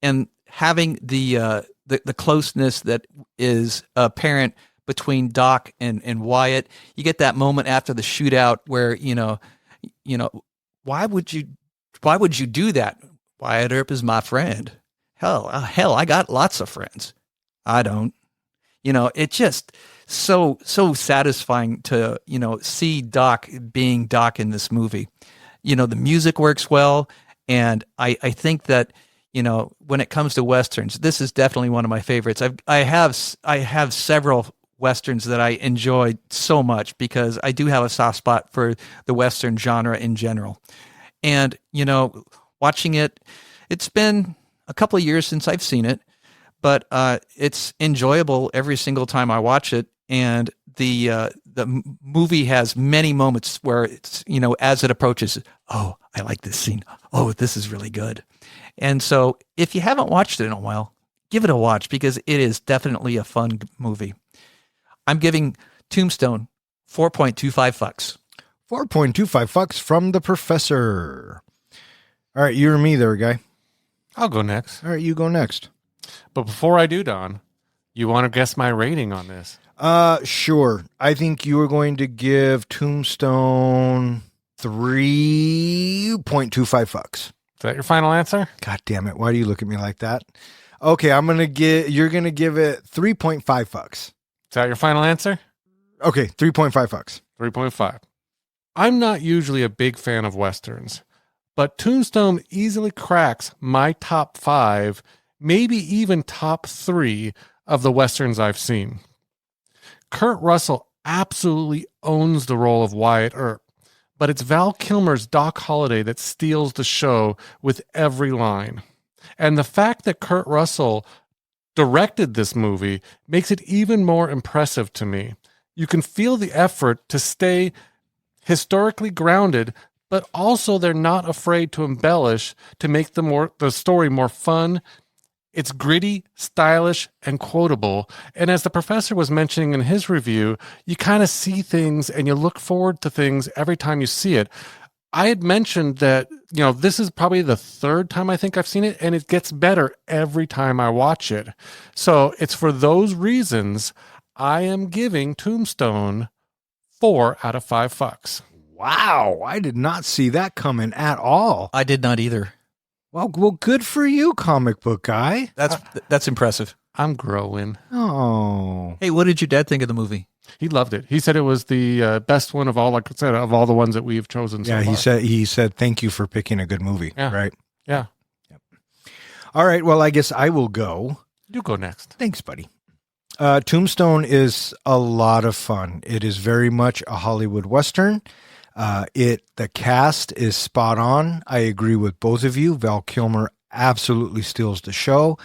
And having the closeness that is apparent between Doc and Wyatt, you get that moment after the shootout where, why would you do that? Wyatt Earp is my friend. Hell, I got lots of friends. I don't. It's just so satisfying to, see Doc being Doc in this movie. The music works well. And I think that, when it comes to Westerns, this is definitely one of my favorites. I have several Westerns that I enjoy so much because I do have a soft spot for the Western genre in general. And, watching it, it's been a couple of years since I've seen it, but it's enjoyable every single time I watch it. And the movie has many moments where it's, as it approaches, oh, I like this scene. Oh, this is really good. And so if you haven't watched it in a while, give it a watch because it is definitely a fun movie. I'm giving Tombstone 4.25 fucks. 4.25 fucks from the professor. All right, you or me there, guy. I'll go next. All right, you go next. But before I do, Don, you want to guess my rating on this? Sure. I think you are going to give Tombstone 3.25 fucks. Is that your final answer? God damn it. Why do you look at me like that? Okay, you're going to give it 3.5 fucks. Is that your final answer? Okay, 3.5 fucks. 3.5. I'm not usually a big fan of Westerns, but Tombstone easily cracks my top 5, maybe even top 3 of the Westerns I've seen. Kurt Russell absolutely owns the role of Wyatt Earp, but it's Val Kilmer's Doc Holliday that steals the show with every line. And the fact that Kurt Russell directed this movie makes it even more impressive to me. You can feel the effort to stay historically grounded, but also they're not afraid to embellish to make the story more fun. It's gritty, stylish, and quotable. And as the professor was mentioning in his review, you kind of see things and you look forward to things every time you see it. I had mentioned that, this is probably the third time I think I've seen it, and it gets better every time I watch it. So it's for those reasons I am giving Tombstone 4 out of 5 fucks. Wow, I did not see that coming at all. I did not either. Well, good for you, comic book guy. That's impressive. I'm growing. Oh. Hey, what did your dad think of the movie? He loved it. He said it was the best one of all, like I said, of all the ones that we've chosen so Yeah, far. he said thank you for picking a good movie, Yeah. right? Yeah. Yep. All right, well, I guess I will go. You go next. Thanks, buddy. Tombstone is a lot of fun. It is very much a Hollywood Western. The cast is spot on. I agree with both of you. Val Kilmer absolutely steals the show.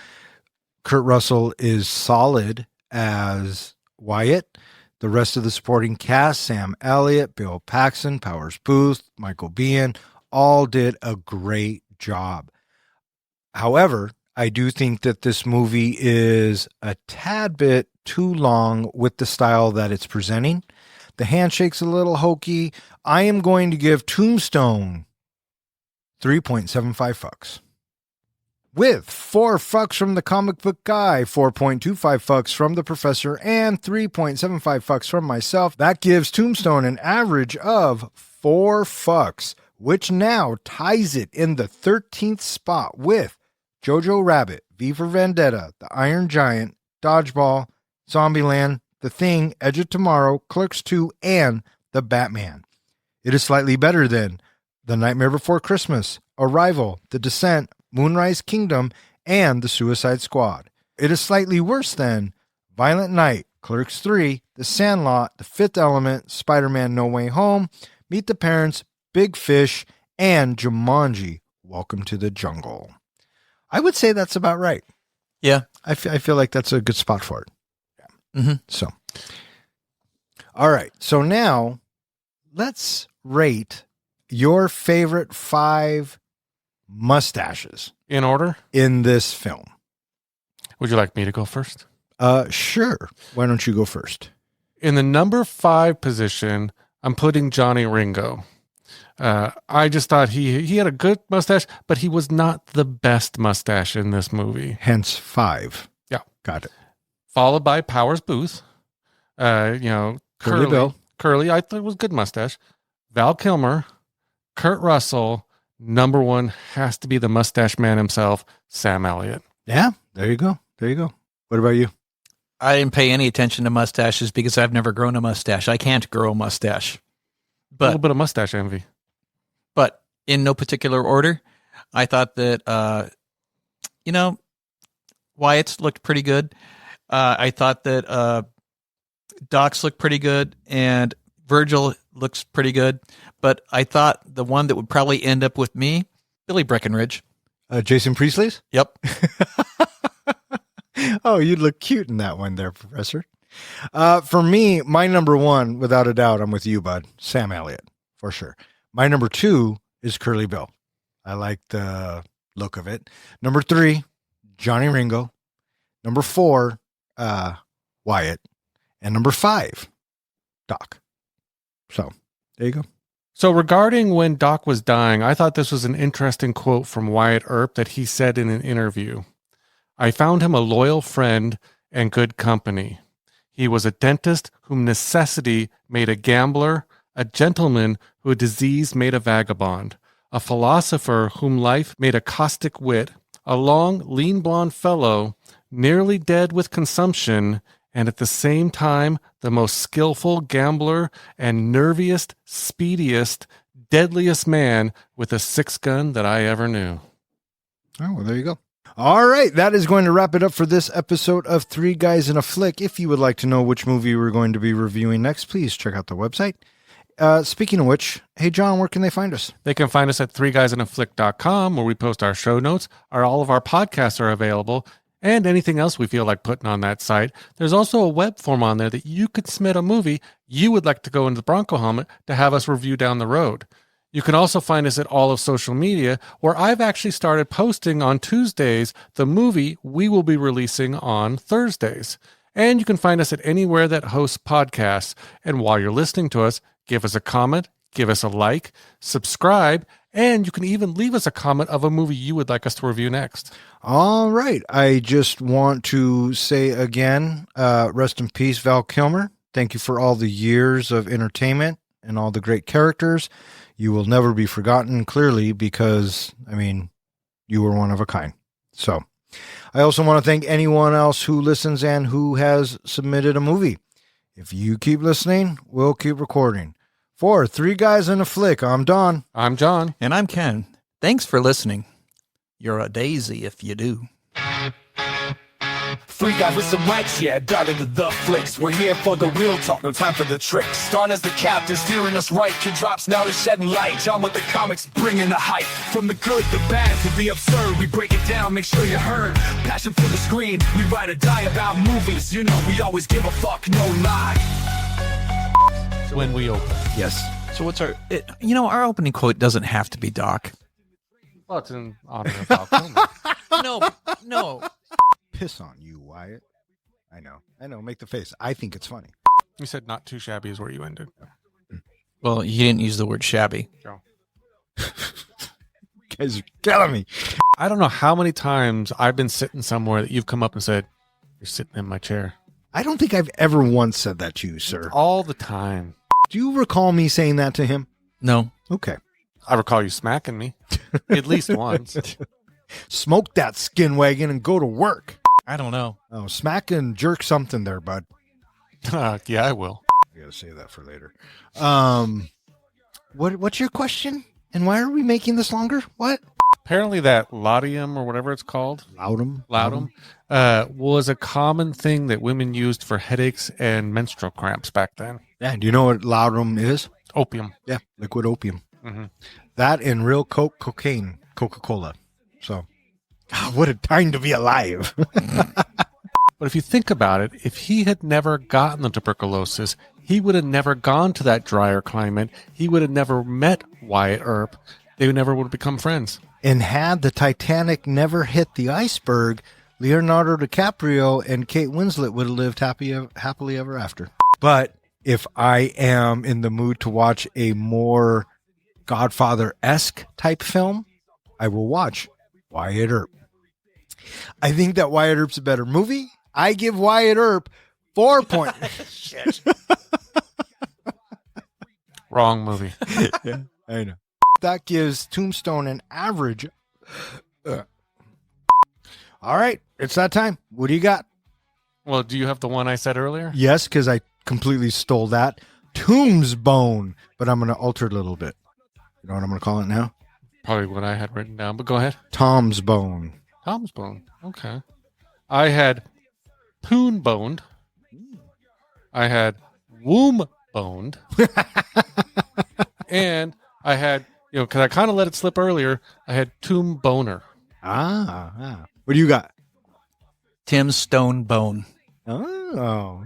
Kurt Russell is solid as Wyatt. The rest of the supporting cast, Sam Elliott, Bill Paxton, Powers Boothe, Michael Biehn, all did a great job. However, I do think that this movie is a tad bit too long with the style that it's presenting. The handshake's a little hokey. I am going to give Tombstone 3.75 fucks. With 4 fucks from the comic book guy, 4.25 fucks from the professor, and 3.75 fucks from myself, that gives Tombstone an average of 4 fucks, which now ties it in the 13th spot with Jojo Rabbit, V for Vendetta, The Iron Giant, Dodgeball, Zombieland, The Thing, Edge of Tomorrow, Clerks 2, and The Batman. It is slightly better than The Nightmare Before Christmas, Arrival, The Descent, Moonrise Kingdom, and The Suicide Squad. It is slightly worse than Violent Night, Clerks 3, The Sandlot, The Fifth Element, Spider-Man No Way Home, Meet the Parents, Big Fish, and Jumanji, Welcome to the Jungle. I would say that's about right. Yeah. I feel like that's a good spot for it. Yeah. Mm-hmm. So, all right. So now let's rate your favorite 5 mustaches In order? in this film. Would you like me to go first? Sure. Why don't you go first? In the number 5 position, I'm putting Johnny Ringo. I just thought he had a good mustache, but he was not the best mustache in this movie. Hence 5. Yeah. Got it. Followed by Powers Boothe. Curly Bill. Curly, I thought it was a good mustache. Val Kilmer, Kurt Russell. Number 1 has to be the mustache man himself, Sam Elliott. Yeah. There you go. There you go. What about you? I didn't pay any attention to mustaches because I've never grown a mustache. I can't grow a mustache. A little bit of mustache envy. But in no particular order, I thought that, Wyatt's looked pretty good. I thought that Doc's looked pretty good, and Virgil looks pretty good. But I thought the one that would probably end up with me, Billy Breckenridge. Jason Priestley's? Yep. Oh, you'd look cute in that one there, Professor. For me, my number 1, without a doubt, I'm with you, bud. Sam Elliott, for sure. My number 2 is Curly Bill. I like the look of it. Number 3, Johnny Ringo. Number 4, Wyatt. And number 5, Doc. So there you go. So regarding when Doc was dying, I thought this was an interesting quote from Wyatt Earp that he said in an interview. I found him a loyal friend and good company. He was a dentist whom necessity made a gambler, a gentleman who disease made a vagabond, a philosopher whom life made a caustic wit, a long, lean blonde fellow, nearly dead with consumption, and at the same time the most skillful gambler and nerviest, speediest, deadliest man with a 6-gun that I ever knew. Oh, well, there you go. All right, that is going to wrap it up for this episode of Three Guys in a Flick. If you would like to know which movie we're going to be reviewing next, please check out the website. Speaking of which, hey, John, where can they find us? They can find us at threeguysinaflick.com, where we post our show notes. All of our podcasts are available, and anything else we feel like putting on that site. There's also a web form on there that you could submit a movie you would like to go into the Bronco helmet to have us review down the road. You can also find us at all of social media, where I've actually started posting on Tuesdays the movie we will be releasing on Thursdays. And you can find us at anywhere that hosts podcasts. And while you're listening to us, give us a comment, give us a like, subscribe, and you can even leave us a comment of a movie you would like us to review next. All right. I just want to say again, rest in peace, Val Kilmer. Thank you for all the years of entertainment and all the great characters. You will never be forgotten, clearly, because, I mean, you were one of a kind. So I also want to thank anyone else who listens and who has submitted a movie. If you keep listening, we'll keep recording. For Three Guys in a Flick, I'm Don. I'm John. And I'm Ken. Thanks for listening. You're a daisy if you do. 3 guys with some mics, yeah, diving into the flicks. We're here for the real talk, no time for the tricks. Don as the captain, steering us right. Kid drops now to shedding light. John with the comics, bringing the hype. From the good, the bad, to the absurd, we break it down, make sure you heard. Passion for the screen, we ride or die about movies. You know we always give a fuck, no lie. When we open. Yes. So what's our... our opening quote doesn't have to be Doc. Well, it's in honor of Val Kilmer. No. Piss on you, Wyatt. I know. Make the face. I think it's funny. You said not too shabby is where you ended. Well, you didn't use the word shabby. Joe. You guys are killing me. I don't know how many times I've been sitting somewhere that you've come up and said, you're sitting in my chair. I don't think I've ever once said that to you, sir. All the time. Do you recall me saying that to him? No. Okay. I recall you smacking me at least once. Smoke that skin wagon and go to work. I don't know. Oh, smack and jerk something there, bud. Yeah, I will. I gotta save that for later. What's your question? And why are we making this longer? What? Apparently that laudium or whatever it's called, Laudum was a common thing that women used for headaches and menstrual cramps back then. Yeah, do you know what laudum is? Opium. Yeah, liquid opium. Mm-hmm. That and real cocaine, Coca-Cola. So, God, what a time to be alive. But if you think about it, if he had never gotten the tuberculosis, he would have never gone to that drier climate. He would have never met Wyatt Earp. They never would have become friends. And had the Titanic never hit the iceberg, Leonardo DiCaprio and Kate Winslet would have lived happily ever after. But if I am in the mood to watch a more Godfather-esque type film, I will watch Wyatt Earp. I think that Wyatt Earp's a better movie. I give Wyatt Earp 4 points. Shit. Wrong movie. Yeah, I know. That gives Tombstone an average. All right, it's that time. What do you got? Well, do you have the one I said earlier? Yes, because I completely stole that. Tombstone, but I'm going to alter it a little bit. You know what I'm going to call it now? Probably what I had written down, but go ahead. Tom's Bone. Tom's Bone. Okay. I had poon boned. I had womb boned. And I had, because I kind of let it slip earlier, I had tomb boner. Ah. What do you got? Tim's Stone Bone. Oh,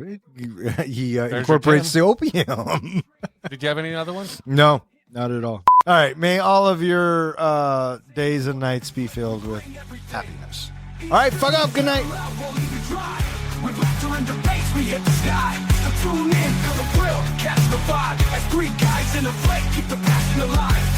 he incorporates the opium. Did you have any other ones? No, not at all. All right, may all of your days and nights be filled with happiness. All right, fuck up. Good night. With laughter and debates, we hit the sky. So tune in, feel the thrill, catch the vibe. As three guys in a flight, keep the passion alive.